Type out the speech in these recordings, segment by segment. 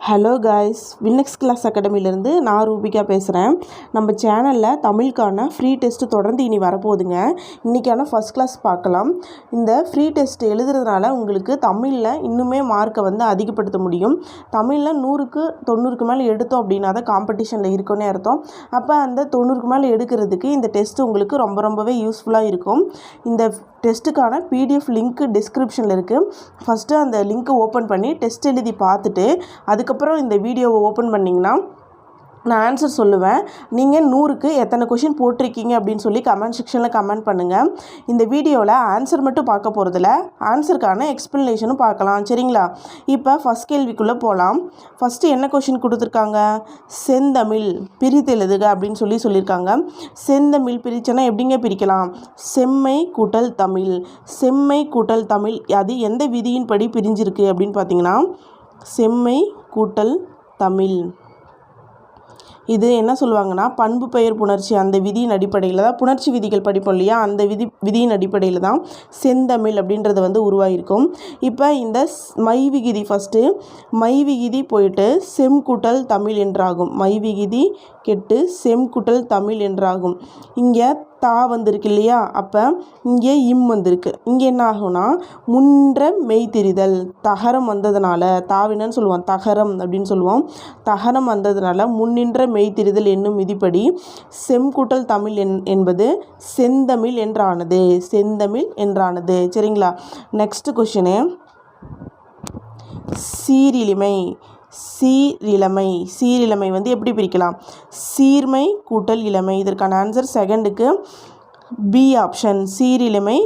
Hello guys, வின்னெக்ஸ் class அகாடமிலேருந்து நான் ரூபிகா பேசுகிறேன். நம்ம சேனலில் தமிழுக்கான ஃப்ரீ டெஸ்ட்டு தொடர்ந்து இனி வரப்போகுதுங்க. இன்றைக்கான ஃபஸ்ட் கிளாஸ் பார்க்கலாம். இந்த ஃப்ரீ டெஸ்ட் எழுதுறதுனால உங்களுக்கு தமிழில் இன்னுமே மார்க்கை அதிகப்படுத்த முடியும். தமிழில் 100க்கு 90க்கு மேலே எடுத்தோம் அப்படின்னா தான் காம்படிஷனில் இருக்குன்னே அர்த்தம். அப்போ அந்த 90க்கு மேலே எடுக்கிறதுக்கு இந்த டெஸ்ட்டு உங்களுக்கு ரொம்பவே யூஸ்ஃபுல்லாக இருக்கும். இந்த டெஸ்ட்டுக்கான பிடிஎஃப் லிங்க்கு டிஸ்கிரிப்ஷனில் இருக்குது. ஃபஸ்ட்டு அந்த லிங்க்கை ஓப்பன் பண்ணி டெஸ்ட் எழுதி பார்த்துட்டு அதுக்கப்புறம் இந்த வீடியோவை ஓப்பன் பண்ணிங்கன்னா நான் ஆன்சர் சொல்லுவேன். நீங்கள் 100க்கு எத்தனை கொஷின் போட்டிருக்கீங்க அப்படின்னு சொல்லி கமெண்ட் செக்ஷனில் கமெண்ட் பண்ணுங்கள். இந்த வீடியோவில் ஆன்சர் மட்டும் பார்க்க போகிறதில்ல, ஆன்சருக்கான எக்ஸ்ப்ளனேஷனும் பார்க்கலாம். சரிங்களா? இப்போ ஃபஸ்ட் கேள்விக்குள்ளே போகலாம். ஃபஸ்ட்டு என்ன கொஷின் கொடுத்துருக்காங்க? செந்தமிழ் பிரித்து எழுதுக அப்படின்னு சொல்லியிருக்காங்க. செந்தமிழ் பிரிச்சனா எப்படிங்க பிரிக்கலாம்? செம்மை கூட்டல் தமிழ். செம்மை கூட்டல் தமிழ் அது எந்த விதியின்படி பிரிஞ்சிருக்கு அப்படின்னு பார்த்தீங்கன்னா செம்மை கூட்டல் தமிழ். இது என்ன சொல்லுவாங்கன்னா பண்பு பெயர் புணர்ச்சி அந்த விதியின் அடிப்படையில் தான் புணர்ச்சி விதிகள் படிப்போம் இல்லையா, அந்த விதியின் அடிப்படையில் தான் செந்தமிழ் அப்படின்றது உருவாகிருக்கும். இப்போ இந்த மை விகுதி ஃபஸ்ட்டு மை விகுதி போயிட்டு செம் கூட்டல் தமிழ் என்றாகும். மை விகுதி கெட்டு செம் கூட்டல் தமிழ் என்றாகும். இங்கே தா வந்திருக்கு இல்லையா, அப்போ இங்கே இம் வந்திருக்கு. இங்கே என்ன ஆகும்னா முன்ற மெய்திரிதல் தகரம் வந்ததுனால தாவினன்னு சொல்லுவோம், தகரம் அப்படின்னு சொல்லுவோம். தகரம் வந்ததுனால முன்னின்ற மெய்திரிதல் என்னும் விதிப்படி செம் கூட்டல் தமிழ் என்பது செந்தமிழ் என்றானது. செந்தமிழ் என்றானது. சரிங்களா? Next question சீரிலிமை. சீரிழமை. சீரிழமை எப்படி பிரிக்கலாம்? சீர்மை கூட்டல் இளமை. இதற்கான ஆன்சர் செகண்டுக்கு பி ஆப்ஷன். சீரிழமை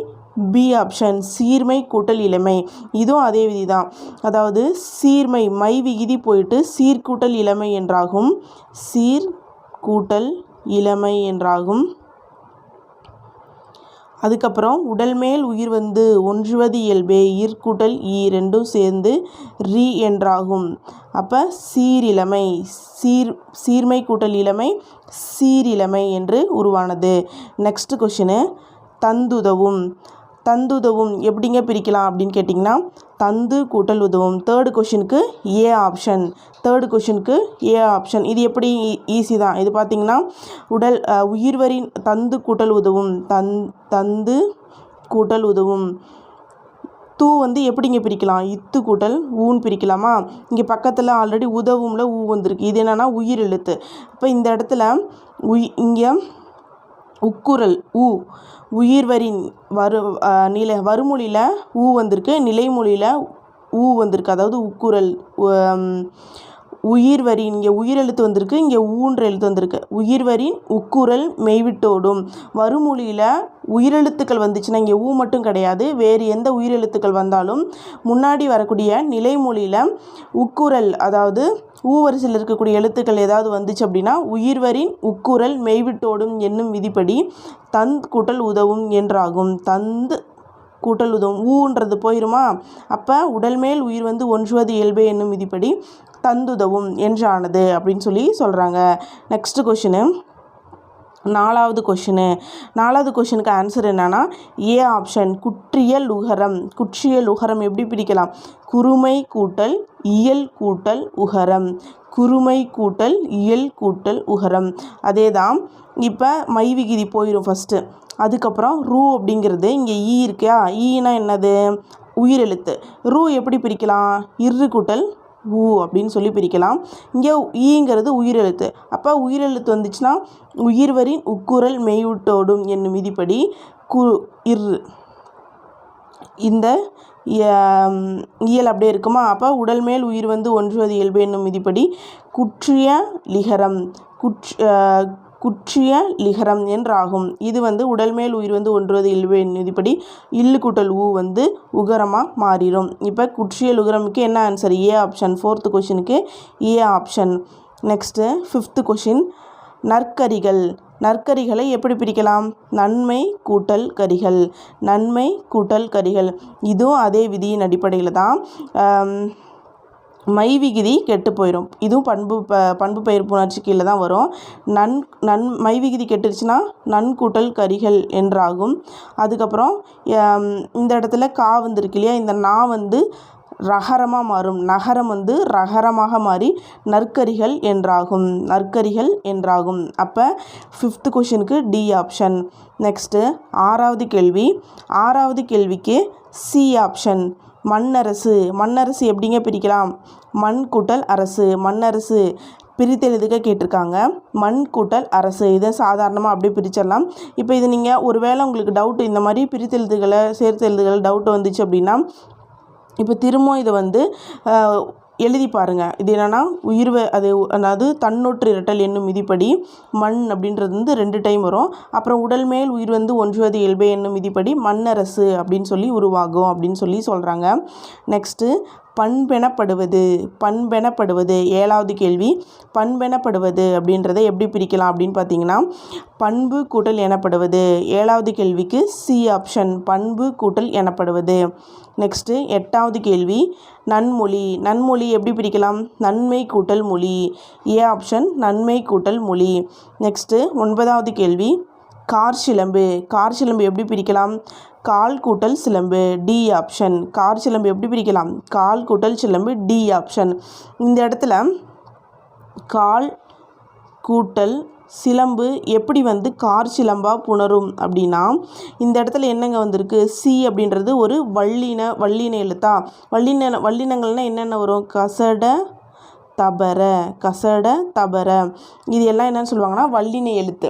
பி ஆப்ஷன். சீர்மை கூட்டல் இளமை இதுவும் அதே விதி தான். அதாவது சீர்மை மை விகுதி போயிட்டு சீர்கூட்டல் இளமை என்றாகும். சீர் கூட்டல் இளமை என்றாகும். அதுக்கப்புறம் உடல் மேல் உயிர் ஒன்றுவது இயல்பே ஈர்க்கூட்டல் ஈ ரெண்டும் சேர்ந்து ரீ என்றாகும். அப்போ சீரிழமை சீர்மை கூட்டல் இளமை சீரிழமை என்று உருவானது. Next question தந்துதவும். தந்துதவும் எப்படிங்க பிரிக்கலாம் அப்படின்னு கேட்டிங்கன்னா தந்து கூட்டல் உதவும். தேர்டு கொஷினுக்கு ஏ ஆப்ஷன். தேர்டு கொஷினுக்கு ஏ ஆப்ஷன். இது எப்படி ஈஸி தான். இது பார்த்திங்கன்னா உயிர்வரின் தந்து கூட்டல் உதவும். தந்து கூட்டல் உதவும். தூ எப்படிங்க பிரிக்கலாம்? இத்து கூட்டல் ஊன்னு பிரிக்கலாமா? இங்கே பக்கத்தில் ஆல்ரெடி உதவும்ல ஊ வந்திருக்கு. இது என்னென்னா உயிர் எழுத்து. இப்போ இந்த இடத்துல இங்கே உக்குரல் ஊ உயிர்வரின் வருமொழியில் ஊ வந்திருக்கு, நிலைமொழியில் ஊ வந்திருக்கு. அதாவது உக்குரல் உயிர்வரின் இங்கே உயிரெழுத்து வந்திருக்கு, இங்கே ஊன்ற எழுத்து வந்திருக்கு. உயிர்வரின் உக்குரல் மெய்விட்டோடும். வருமொழியில் உயிரெழுத்துக்கள் வந்துச்சுன்னா இங்கே ஊ மட்டும் கிடையாது, வேறு எந்த உயிரெழுத்துக்கள் வந்தாலும் முன்னாடி வரக்கூடிய நிலைமொழியில் உக்குரல் அதாவது ஊ வரிசையில் இருக்கக்கூடிய எழுத்துக்கள் ஏதாவது வந்துச்சு அப்படின்னா உயிர்வரின் உக்குரல் மெய்விட்டோடும் என்னும் விதிப்படி தந்த் கூட்டல் உதவும் என்றாகும். தந்து கூட்டல் உதவும். ஊன்றது போயிருமா? அப்போ உடல் மேல் உயிர் ஒன்றுவது இயல்பே என்னும் விதிப்படி தந்துதவும் என்றானது அப்படின்னு சொல்கிறாங்க. நெக்ஸ்ட் கொஷினு நாலாவது கொஷினுக்கு ஆன்சர் என்னன்னா ஏ ஆப்ஷன். குற்றியல் உகரம். குற்றியல் உகரம் எப்படி பிரிக்கலாம்? குறுமை கூட்டல் இயல் கூட்டல் உகரம். குறுமை கூட்டல் இயல் கூட்டல் உகரம். அதே தான். இப்போ மை விகுதி போயிடும் ஃபஸ்ட்டு. அதுக்கப்புறம் ரூ அப்படிங்கிறது இங்கே ஈ இருக்கா, ஈனா என்னது? உயிரெழுத்து. ரூ எப்படி பிரிக்கலாம்? இரு கூட்டல் ஊ அப்படின்னு பிரிக்கலாம். இங்கே ஈங்கிறது உயிரெழுத்து. அப்போ உயிரெழுத்து வந்துச்சுன்னா உயிர்வரின் உக்குரல் மெய்விட்டோடும் என்னும் விதிப்படி இரு இந்த இயல் அப்படியே இருக்குமா? அப்போ உடல் மேல் உயிர் ஒன்றுவது இயல்பு என்னும் விதிப்படி குற்றிய லிகரம் குற்றிய லிகரம் என்றாகும். இது உடல் மேல் உயிர் ஒன்றுவது இயல்பு என்னும் விதிப்படி இல்லு கூட்டல் ஊ உகரமாக மாறிடும். இப்போ குற்றிய உகரமுக்கு என்ன ஆன்சர்? ஏ ஆப்ஷன். ஃபோர்த்து கொஷினுக்கு a option. Next fifth question நற்கரிகள். நற்கரிகளை எப்படி பிரிக்கலாம்? நன்மை கூட்டல் கரிகள். நன்மை கூட்டல் கரிகள் இதுவும் அதே விதியின் அடிப்படையில் தான். மை விகுதி கெட்டு போயிடும். இதுவும் பண்பு பெயர் புணர்ச்சி கீழே தான் வரும். மை விகுதி கெட்டுருச்சுன்னா நன்கூட்டல் கரிகள் என்றாகும். அதுக்கப்புறம் இந்த இடத்துல கா வந்திருக்கு இல்லையா, இந்த நா ரகரமாக மாறும். நகரம் வந்து ரகரமாக மாறி நற்கரிகள் என்றாகும். நற்கரிகள் என்றாகும். அப்போ 5th கொஷினுக்கு டி ஆப்ஷன். நெக்ஸ்ட்டு 6வது கேள்வி. 6வது கேள்விக்கு சி ஆப்ஷன். மண்ணரசு. மண்ணரசு எப்படிங்க பிரிக்கலாம்? மண் கூட்டல் அரசு. மண்ணரசு பிரித்தெழுதுக கேட்டிருக்காங்க. மண் கூட்டல் அரசு, இதை சாதாரணமாக அப்படியே பிரிச்சிடலாம். இப்போ இது நீங்கள் ஒரு வேளை உங்களுக்கு டவுட்டு, இந்த மாதிரி பிரித்தெழுதுகளை சேர்த்தெழுதுகளை டவுட்டு வந்துச்சு அப்படின்னா இப்போ திரும்ப இதை வந்து எழுதி பாருங்கள். இது என்னென்னா அதாவது தன்னொற்று இரட்டல் என்னும் விதிப்படி மண் அப்படின்றது வந்து 2 டைம் வரும். அப்புறம் உடல் மேல் உயிர் வந்து ஒன்றுவது இயல்பே என்னும் விதிப்படி மண்ணரசு அப்படின்னு சொல்லி உருவாகும் அப்படின்னு சொல்லி சொல்கிறாங்க. நெக்ஸ்ட்டு பண்பெனப்படுவது. பண்பெனப்படுவது 7வது கேள்வி. பண்பெனப்படுவது அப்படின்றத எப்படி பிரிக்கலாம் அப்படின்னு பார்த்தீங்கன்னா பண்பு கூட்டல் எனப்படுவது. 7வது கேள்விக்கு சி ஆப்ஷன். பண்பு கூட்டல் எனப்படுவது. நெக்ஸ்ட்டு 8வது கேள்வி. நன்மொழி. நன்மொழி எப்படி பிரிக்கலாம்? நன்மை கூட்டல் மொழி. ஏ ஆப்ஷன் நன்மை கூட்டல் மொழி. நெக்ஸ்ட்டு 9வது கேள்வி. கார் சிலம்பு. கார் சிலம்பு எப்படி பிரிக்கலாம்? கால் கூட்டல் சிலம்பு. D option. கார் சிலம்பு எப்படி பிரிக்கலாம்? கால் கூட்டல் சிலம்பு. D option. இந்த இடத்துல கால் கூட்டல் சிலம்பு எப்படி வந்து கார் சிலம்பாக புணரும் அப்படின்னா இந்த இடத்துல என்னங்க வந்திருக்கு? சி அப்படின்றது ஒரு வல்லின எழுத்தா? வல்லினங்கள்னால் என்னென்ன வரும்? கசட தபர. கசட தபர இது எல்லாம் என்னென்னு சொல்லுவாங்கன்னா வல்லின எழுத்து.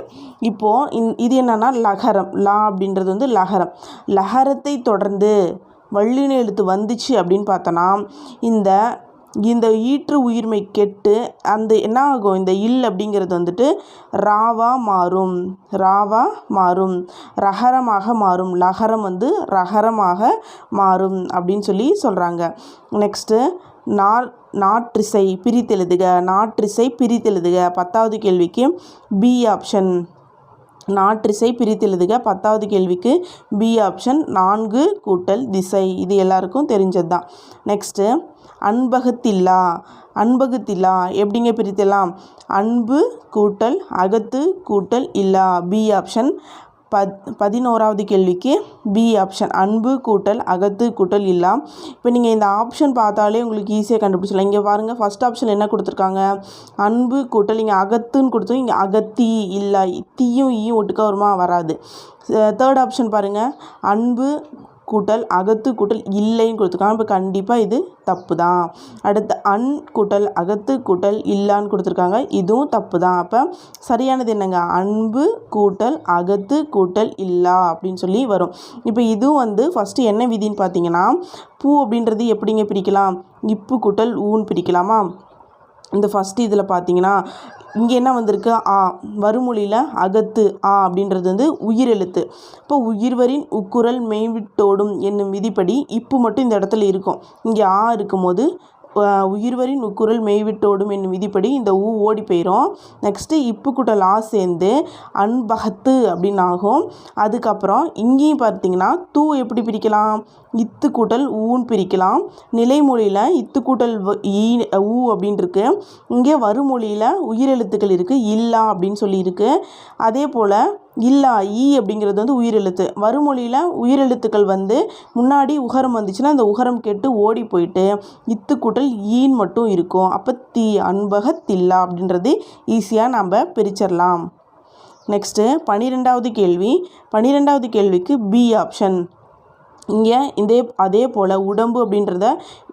இப்போது இது என்னென்னா லகரம். லா அப்படின்றது வந்து லகரம். லகரத்தை தொடர்ந்து வல்லின எழுத்து வந்துச்சு அப்படின்னு பார்த்தோன்னா இந்த ஈற்று உயிர்மை கெட்டு அந்த என்ன ஆகும்? இந்த இல் அப்படிங்கிறது வந்துட்டு ராவா மாறும். ராவா மாறும். ரகரமாக மாறும். லகரம் வந்து ரகரமாக மாறும் அப்படின்னு சொல்லி சொல்கிறாங்க. நெக்ஸ்ட்டு நாற்றிசை பிரித்தெழுதுக. நாற்றிசை பிரித்தெழுதுக 10வது கேள்விக்கு பி ஆப்ஷன். நாற்றிசை பிரித்தெழுதுக 10வது கேள்விக்கு பி ஆப்ஷன். 4 கூட்டல் திசை. இது எல்லாருக்கும் தெரிஞ்சது தான். நெக்ஸ்ட்டு அன்பகத்தில்லா. அன்பகத்தில்லா எப்படிங்க பிரித்தலாம்? அன்பு கூட்டல் அகத்து கூட்டல் இல்லா. B option. 11வது கேள்விக்கு பி ஆப்ஷன். அன்பு கூட்டல் அகத்து கூட்டல் இல்லா. இப்போ நீங்கள் இந்த ஆப்ஷன் பார்த்தாலே உங்களுக்கு ஈஸியாக கண்டுபிடிச்சலாம். இங்கே பாருங்கள், ஃபஸ்ட் ஆப்ஷன் என்ன கொடுத்துருக்காங்க? அன்பு கூட்டல் இங்கே அகத்துன்னு கொடுத்தோம். இங்கே அகத்தி இல்லா. தீயும் ஈயும் ஒட்டுக்கா வருமா? வராது. 3rd ஆப்ஷன் பாருங்கள். அன்பு கூட்டல் அகத்து கூட்டல் இல்லைன்னு கொடுத்துருக்காங்க. இப்போ கண்டிப்பாக இது தப்பு தான். அடுத்து அன் கூட்டல் அகத்து கூட்டல் இல்லான்னு கொடுத்துருக்காங்க. இதுவும் தப்பு தான். அப்போ சரியானது என்னங்க? அன்பு கூட்டல் அகத்து கூட்டல் இல்லா அப்படின்னு சொல்லி வரும். இப்போ இதுவும் வந்து ஃபஸ்ட்டு என்ன விதின்னு பார்த்தீங்கன்னா பூ அப்படின்றது எப்படிங்க பிரிக்கலாம்? இப்பு கூட்டல் ஊன்னு பிரிக்கலாமா? இந்த ஃபஸ்ட்டு இதில் பார்த்தீங்கன்னா இங்கே என்ன வந்திருக்கு? ஆ. வருமொழியில் அகத்து ஆ அப்படின்றது வந்து உயிரெழுத்து. இப்போ உயிர்வரின் உக்குரல் மெய்விட்டோடும் என்னும் விதிப்படி இப்பு மட்டும் இந்த இடத்துல இருக்கும். இங்கே ஆ இருக்கும்போது உயிர்வரின் உக்குரல் மெய்விட்டோடும் என்னும் விதிப்படி இந்த ஊ ஓடி போயிடும். நெக்ஸ்ட்டு இப்பு கூட்டல் ஆ சேர்ந்து அன்பகத்து அப்படின்னு ஆகும். அதுக்கப்புறம் இங்கேயும் பார்த்தீங்கன்னா தூ எப்படி பிரிக்கலாம்? இத்து கூட்டல் ஊன்னு பிரிக்கலாம். நிலைமொழியில் இத்து கூட்டல் ஊ அப்படின்னு இருக்கு. இங்கே வருமொழியில் உயிரெழுத்துக்கள் இருக்குது. இல்லா அப்படின்னு சொல்லி இருக்குது. அதே போல் இல்லா ஈ அப்படிங்கிறது வந்து உயிரெழுத்து. வருமொழியில் உயிரெழுத்துக்கள் வந்து முன்னாடி உகரம் வந்துச்சுன்னா அந்த உகரம் கெட்டு ஓடி போயிட்டு இத்து கூட்டல் ஈன்னு மட்டும் இருக்கும். அப்போ அன்பகத்தில்லா அப்படின்றது ஈஸியாக நம்ம பிரிச்சிடலாம். நெக்ஸ்ட்டு 12வது கேள்வி. 12வது கேள்விக்கு பி ஆப்ஷன். இங்கே அதே போல் உடம்பு அப்படின்றத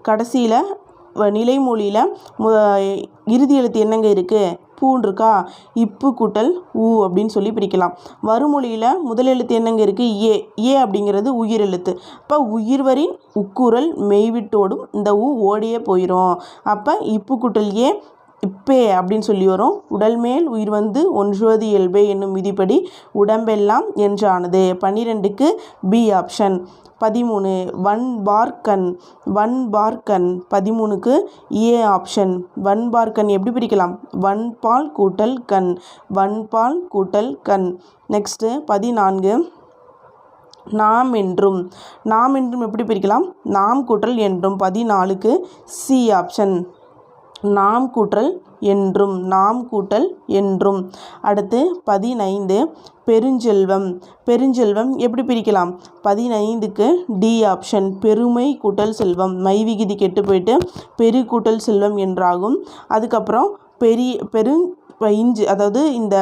கடைசியில் நிலைமொழியில் இறுதி எழுத்து என்னங்க இருக்குது? பூன்னு இருக்கா? இப்பு கூட்டல் ஊ அப்படின்னு சொல்லி பிரிக்கலாம். வருமொழியில் முதல் எழுத்து என்னங்க இருக்குது? ஏ. ஏ அப்படிங்கிறது உயிரெழுத்து. அப்போ உயிர்வரின் உக்குரல் மெய்விட்டோடும் இந்த ஊ ஓடியே போயிடும். அப்போ இப்பு கூட்டல் ஏ இப்பே அப்படின்னு சொல்லி வரும். உடல் மேல் உயிர் வந்து ஒன்றுவது இயல்பே என்னும் விதிப்படி உடம்பெல்லாம் என்றானது. 12க்கு பி ஆப்ஷன். 13 வன்பார்கண். வன்பார்கண் 13க்கு ஏ ஆப்ஷன். வன்பார்கண் எப்படி பிரிக்கலாம்? வன்பால் கூட்டல் கண். வன்பால் கூட்டல் கண். நெக்ஸ்ட்டு 14 நாம் என்றும். நாம் என்றும் எப்படி பிரிக்கலாம்? நாம் கூட்டல் என்றும். 14க்கு சி ஆப்ஷன். நாம் கூட்டல் என்றும், நாம் கூட்டல் என்றும். அடுத்து 15 பெருஞ்செல்வம். பெருஞ்செல்வம் எப்படி பிரிக்கலாம்? 15க்கு டி ஆப்ஷன், பெருமை கூட்டல் செல்வம். மை விகுதி கெட்டு போயிட்டு பெரு கூட்டல் செல்வம் என்றாகும். அதுக்கப்புறம் இஞ்சு, அதாவது இந்த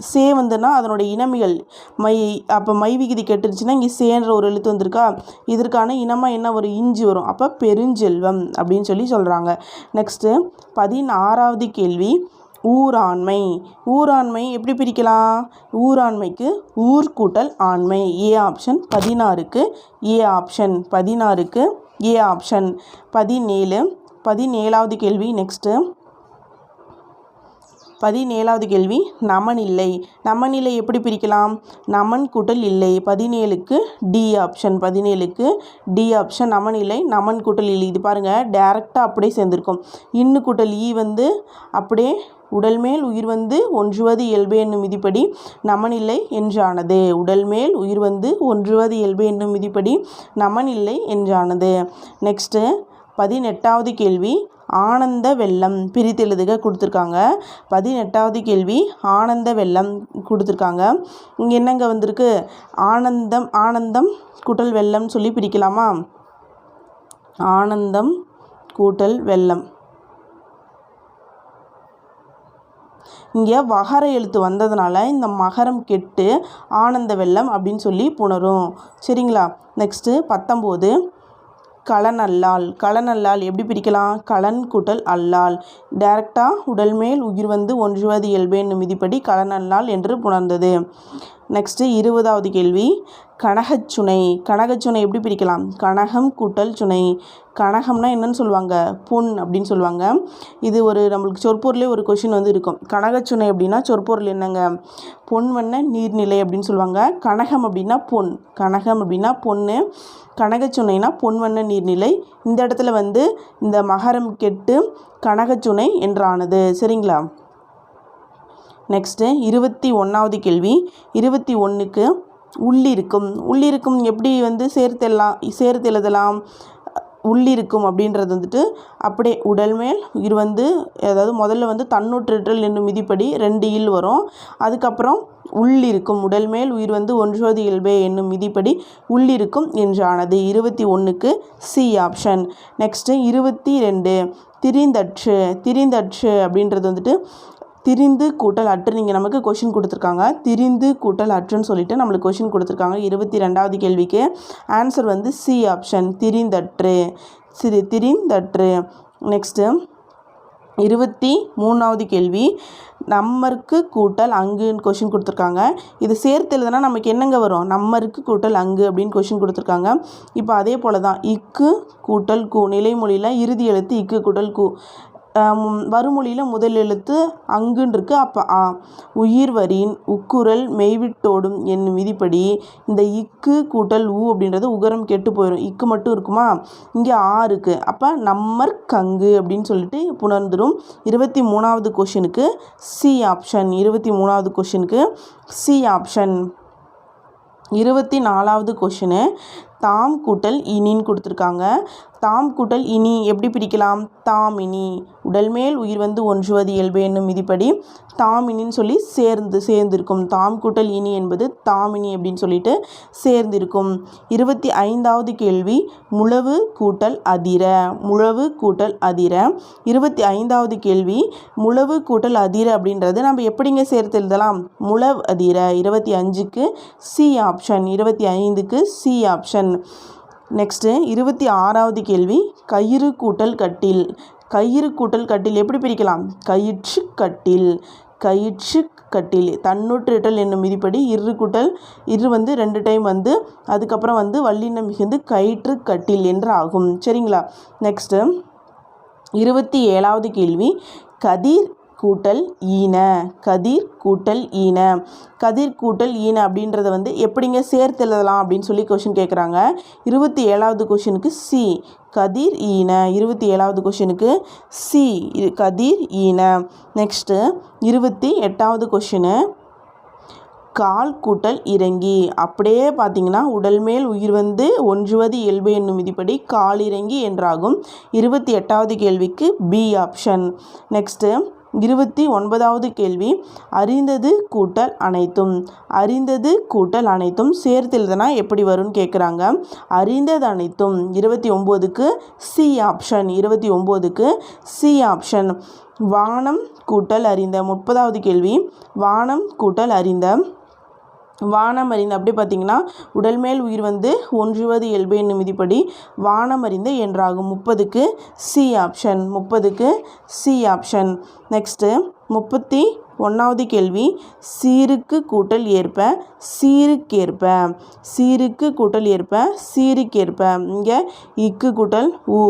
சே வந்துன்னா அதனுடைய இனமிகள் மை. அப்போ மை விகுதி கெட்டுருச்சுன்னா இங்கே சேன்ற ஒரு எழுத்து வந்திருக்கா, இதற்கான இனமாக என்ன ஒரு இஞ்சு வரும். அப்போ பெருஞ்செல்வம் அப்படின்னு சொல்கிறாங்க. நெக்ஸ்ட்டு 16வது கேள்வி ஊராண்மை. ஊராண்மை எப்படி பிரிக்கலாம்? ஊராண்மைக்கு ஊர் கூட்டல் ஆண்மை. A option. 16க்கு ஏ ஆப்ஷன். 16க்கு ஏ ஆப்ஷன். 17வது கேள்வி. நெக்ஸ்ட்டு 17வது கேள்வி நமனில்லை. நமனில்லை எப்படி பிரிக்கலாம்? நமன் கூட்டல் இல்லை. 17க்கு டி ஆப்ஷன். 17க்கு டி ஆப்ஷன். நமனில்லை நமன் கூட்டல் இல்லை. இது பாருங்கள், டேரெக்டாக அப்படியே சேர்ந்துருக்கும். இன்னு கூட்டல் ஈ வந்து அப்படியே உடல்மேல் உயிர் வந்து ஒன்றுவது இயல்பு என்னும் விதிப்படி நமனில்லை என்றானது. உடல்மேல் உயிர் வந்து ஒன்றுவது இயல்பு என்னும் விதிப்படி நமனில்லை என்றானது. நெக்ஸ்ட்டு 18வது கேள்வி ஆனந்த வெள்ளம். பிரித்து எழுதுக கொடுத்துருக்காங்க. 18வது கேள்வி ஆனந்த வெள்ளம் கொடுத்துருக்காங்க. இங்கே என்னங்க வந்திருக்கு? ஆனந்தம், ஆனந்தம் கூட்டல் வெள்ளம் சொல்லி பிரிக்கலாமா? ஆனந்தம் கூட்டல் வெள்ளம். இங்கே வகர எழுத்து வந்ததுனால இந்த மகரம் கெட்டு ஆனந்த வெள்ளம் அப்படின்னு சொல்லி புணரும். சரிங்களா? நெக்ஸ்ட்டு 19 களனல்லால். களனல்லால் எப்படி பிரிக்கலாம்? களன் கூட்டல் அல்லால். டைரெக்டாக உடல்மேல் உயிர் வந்து ஒன்றுவது இயல்பு என்னும் விதிப்படி களனல்லால் என்று புணர்ந்தது. நெக்ஸ்ட்டு 20வது கேள்வி கனகச்சுனை. கனகச்சுனை எப்படி பிரிக்கலாம்? கனகம் கூட்டல் சுனை. கனகம்னா என்னன்னு சொல்லுவாங்க? பொன் அப்படின்னு சொல்லுவாங்க. இது ஒரு நம்மளுக்கு சொற்பொருளே ஒரு கொஷின் வந்து இருக்கும். கனகச்சுனை அப்படின்னா சொற்பொருள் என்னங்க? பொன் வண்ண நீர்நிலை அப்படின்னு சொல்லுவாங்க. கனகம் அப்படின்னா பொன். கனகம் அப்படின்னா பொண்ணு. கனகச்சுனைனா பொன் வண்ண நீர்நிலை. இந்த இடத்துல வந்து இந்த மகரம் கெட்டு கனகச்சுனை என்றானது. சரிங்களா? நெக்ஸ்ட்டு 21வது கேள்வி 21க்கு உள்ளிருக்கும். உள்ளிருக்கும் எப்படி வந்து சேர்த்து எழுதலாம்? உள்ளிருக்கும் அப்படின்றது வந்துட்டு அப்படியே உடல்மேல் உயிர் வந்து, அதாவது முதல்ல வந்து தன்னூற்றல் என்னும் விதிப்படி 2 இல் வரும். அதுக்கப்புறம் உள்ளிருக்கும், உடல்மேல் உயிர் வந்து ஒன்றுவது இயல்பே என்னும் விதிப்படி உள்ளிருக்கும் என்றானது. 21க்கு சி ஆப்ஷன். நெக்ஸ்ட்டு 22 திரிந்தற்று. திரிந்தற்று அப்படின்றது வந்துட்டு திரிந்து கூட்டல் அற்று. நீங்கள் நமக்கு கொஷின் கொடுத்துருக்காங்க. திரிந்து கூட்டல் அற்றுன்னு சொல்லிட்டு நம்மளுக்கு கொஷின் கொடுத்துருக்காங்க. 22வது கேள்விக்கு ஆன்சர் வந்து சி ஆப்ஷன், திரிந்தற்று. திரிந்தற்று. நெக்ஸ்ட்டு 23வது கேள்வி நம்மருக்கு கூட்டல் அங்குன்னு கொஷின் கொடுத்துருக்காங்க. இது சேர்த்து எழுதுனா நமக்கு என்னங்க வரும்? நம்மருக்கு கூட்டல் அங்கு அப்படின்னு கொஷின் கொடுத்துருக்காங்க. இப்போ அதே போல் தான் இக்கு கூட்டல் கு. நிலைமொழியில் இறுதி எழுத்து இக்கு கூட்டல் கு. வருமொழியில் முதல் எழுத்து அங்குன்னு இருக்குது. அப்போ ஆ. உயிர் வரின் உக்குரல் மெய்விட்டோடும் என்னும் விதிப்படி இந்த இக்கு கூட்டல் ஊ அப்படின்றது உகரம் கெட்டு போயிடும். இக்கு மட்டும் இருக்குமா? இங்கே ஆ இருக்குது. அப்போ நம்மற்கங்கு அப்படின்னு சொல்லிட்டு புணர்ந்துடும். 23வது கொஷினுக்கு சி ஆப்ஷன். 23வது கொஷினுக்கு சி ஆப்ஷன். 24வது கொஷினு தாம் கூட்டல் இனின்னு கொடுத்துருக்காங்க. தாம் கூட்டல் இனி எப்படி பிரிக்கலாம்? தாமினி. உடல்மேல் உயிர் வந்து ஒன்றுவது இயல்பு என்னும் விதிப்படி தாமினின்னு சொல்லி சேர்ந்திருக்கும். தாம் கூட்டல் இனி என்பது தாமினி அப்படின்னு சொல்லிட்டு சேர்ந்திருக்கும். 25வது கேள்வி முழவு கூட்டல் அதிர. முழவு கூட்டல் அதிர. 25வது கேள்வி முழவு கூட்டல் அதிர அப்படின்றது நம்ம எப்படிங்க சேர்த்து எழுதலாம்? முழவ் அதிர. 25க்கு சி ஆப்ஷன். 25க்கு சி ஆப்ஷன். நெக்ஸ்ட்டு 26வது கேள்வி கயிறு கூட்டல் கட்டில். கயிறு கூட்டல் கட்டில் எப்படி பிரிக்கலாம்? கயிற்று கட்டில். கயிற்று கட்டில். தன்னூற்றல் என்னும் விதிப்படி இரு கூட்டல் இரு வந்து 2 டைம் வந்து அதுக்கப்புறம் வந்து வல்லினம் மிகுந்து கயிற்று கட்டில் என்று ஆகும். சரிங்களா? நெக்ஸ்ட்டு 27வது கேள்வி கதிர் கூட்டல் ஈன. கதிர் கூட்டல் ஈன. கதிர் கூட்டல் ஈன அப்படின்றத வந்து எப்படிங்க சேர்த்து எழுதலாம் அப்படின்னு சொல்லி கொஷின் கேட்குறாங்க. 27வது கொஷினுக்கு சி கதிர் ஈன. 27வது கொஷினுக்கு சி கதிர் ஈன. நெக்ஸ்ட்டு 28வது கொஷினு கால் கூட்டல் இறங்கி. அப்படியே பார்த்தீங்கன்னா உடல் மேல் உயிர் வந்து ஒன்றுவது இயல்பு என்னும் விதிப்படி கால் இறங்கி என்றாகும். 28வது கேள்விக்கு பி ஆப்ஷன். நெக்ஸ்ட்டு 29வது கேள்வி, அறிந்தது கூட்டல் அனைத்தும். அறிந்தது கூட்டல் அனைத்தும் சேர்த்து எழுதுனா எப்படி வரும்னு கேட்குறாங்க. அறிந்தது அனைத்தும் 29க்கு சி ஆப்ஷன். 29க்கு சி ஆப்ஷன். வானம் கூட்டல் அறிந்த. 30வது கேள்வி, வானம் கூட்டல் அறிந்த. வானம் அறிந்த அப்படி பார்த்திங்கன்னா உடல் மேல் உயிர் வந்து ஒன்றுவது இயல்பு என்னும் விதிப்படி வானம் அறிந்த என்றாகும். 30க்கு சி ஆப்ஷன். 30க்கு சி ஆப்ஷன். நெக்ஸ்ட்டு 31வது கேள்வி, சீருக்கு கூட்டல் ஏற்ப சீருக்கேற்ப. சீருக்கு கூட்டல் ஏற்ப சீருக்கேற்ப. இங்கே இக்கு கூட்டல் ஊ.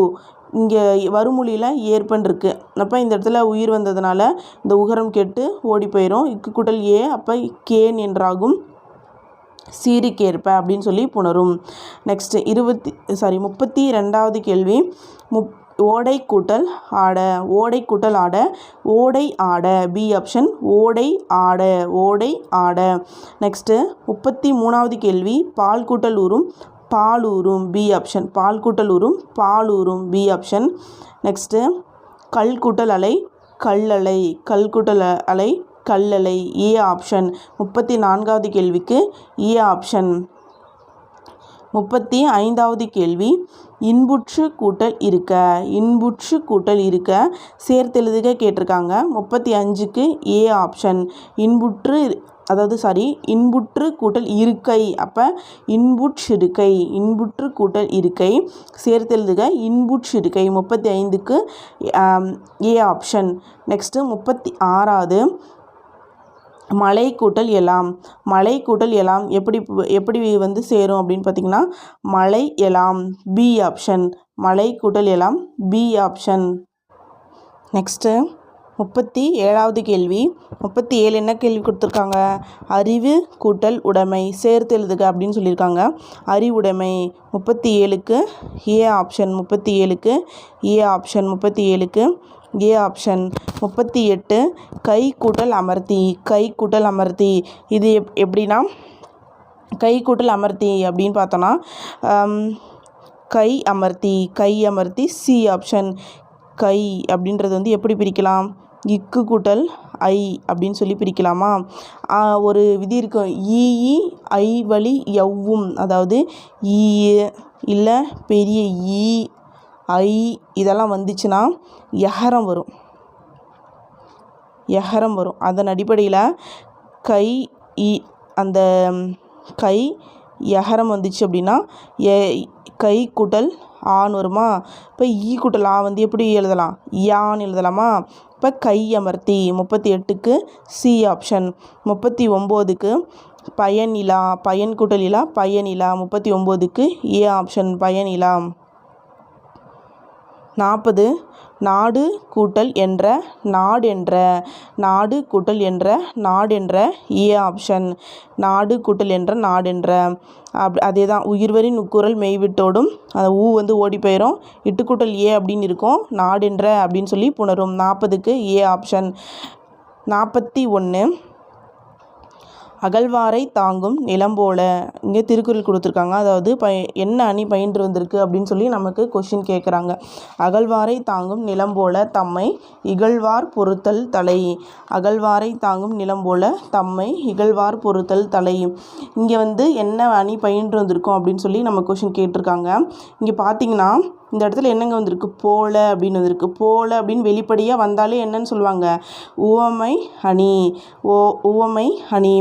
இங்கே வருமொழியில் ஏற்பன் இருக்குது. அப்போ இந்த இடத்துல உயிர் வந்ததுனால இந்த உகரம் கெட்டு ஓடி போயிடும். இக்கு கூட்டல் ஏ அப்போ கேன் என்றாகும். சீருக்கேற்ப அப்படின்னு சொல்லி புணரும். நெக்ஸ்ட்டு 32வது கேள்வி, ஓடை கூட்டல் ஆட. ஓடை கூட்டல் ஆட. ஓடை ஆட. B option. ஓடை ஆட. ஓடை ஆட. நெக்ஸ்ட்டு 33வது கேள்வி, பால் கூட்டல் ஊரும் பாலூரும். B option. பால் கூட்டல் ஊரும் பாலூரும். B option. நெக்ஸ்ட்டு கல் கூட்டல் அலை கல்லலை. கல் கூட்டல் அலை கல்லலை. A option. 34வது கேள்விக்கு ஏ ஆப்ஷன். 35வது கேள்வி, இன்புற்று கூட்டல் இருக்க. இன்புற்று கூட்டல் இருக்க சேர்த்து எழுதுக கேட்டிருக்காங்க. 35க்கு ஏ ஆப்ஷன். இன்புற்று இன்புற்று கூட்டல் இருக்கை. அப்போ இன்புற்றிருக்கை. இன்புற்று கூட்டல் இருக்கை சேர்த்து எழுதுக இன்புற்றிருக்கை. 35க்கு ஏ ஆப்ஷன். நெக்ஸ்ட்டு 36வது, மலை கூட்டல் எலாம். மலை கூட்டல் எலாம் எப்படி வந்து சேரும் அப்படின்னு பார்த்திங்கன்னா மலை எலாம். B option. மலை கூட்டல் எலாம் பி ஆப்ஷன். நெக்ஸ்ட்டு 37வது கேள்வி. 37 என்ன கேள்வி கொடுத்துருக்காங்க? அறிவு கூட்டல் உடைமை சேர்த்து எழுதுக அப்படின்னு சொல்லியிருக்காங்க. அறிவுடைமை. 37க்கு ஏ ஆப்ஷன். 37க்கு ஏ ஆப்ஷன். 37க்கு ஏ ஆப்ஷன். 38 கை கூட்டல் அமர்த்தி. கை கூட்டல் அமர்த்தி இது எப்படின்னா கை கூட்டல் அமர்த்தி அப்படின்னு பார்த்தோன்னா கை அமர்த்தி. கை அமர்த்தி சி ஆப்ஷன். கை அப்படின்றது வந்து எப்படி பிரிக்கலாம்? இக்கு கூட்டல் ஐ அப்படின்னு சொல்லி பிரிக்கலாமா? ஒரு விதி இருக்கும். ஈ ஐ வழி எவ்வும். அதாவது ஈ இல்லை பெரிய ஈ ஐ இதெல்லாம் வந்துச்சுன்னா யகரம் வரும். யகரம் வரும். அதன் அடிப்படையில் கை அந்த கை யகரம் வந்துச்சு அப்படின்னா கை கூட்டல் ஆன்னு வருமா? இப்போ ஈ கூட்டல் ஆ வந்து எப்படி எழுதலாம்? யான்னு எழுதலாமா? இப்போ கை அமர்த்தி. 38க்கு சி ஆப்ஷன். 39க்கு பயனிலா. பயன் கூட்டல் இலா பயனிலா. 39க்கு ஏ ஆப்ஷன். பயனிலா. 40 நாடு கூட்டல் என்ற நாடென்ற. நாடு கூட்டல் என்ற நாடென்ற ஏ ஆப்ஷன். நாடு கூட்டல் என்ற நாடென்ற. அதே தான் உயிர்வரின் உட்குரல் மெய்விட்டோடும் அந்த ஊ வந்து ஓடி போயிடும். இட்டுக்கூட்டல் ஏ அப்படின்னு இருக்கும். நாடென்ற அப்படின்னு சொல்லி புணரும். 40க்கு ஏ ஆப்ஷன். 41 அகழ்வாரை தாங்கும் நிலம் போல. இங்கே திருக்குறள் கொடுத்துருக்காங்க. அதாவது என்ன அணி பயின்று வந்திருக்கு அப்படின்னு சொல்லி நமக்கு கொஷின் கேட்குறாங்க. அகழ்வாரை தாங்கும் நிலம் போல தம்மை இகழ்வார் பொறுத்தல் தலை. அகழ்வாரை தாங்கும் நிலம் போல தம்மை இகழ்வார் பொறுத்தல் தலை. இங்கே வந்து என்ன அணி பயின்று வந்திருக்கும் அப்படின்னு சொல்லி நம்ம கொஷின் கேட்டிருக்காங்க. இங்கே பார்த்தீங்கன்னா இந்த இடத்துல என்னங்க வந்திருக்கு? போல அப்படின்னு வந்திருக்கு. போல அப்படின்னு வெளிப்படையாக வந்தாலே என்னன்னு சொல்லுவாங்க? உவமை அணி. உவமை அணி.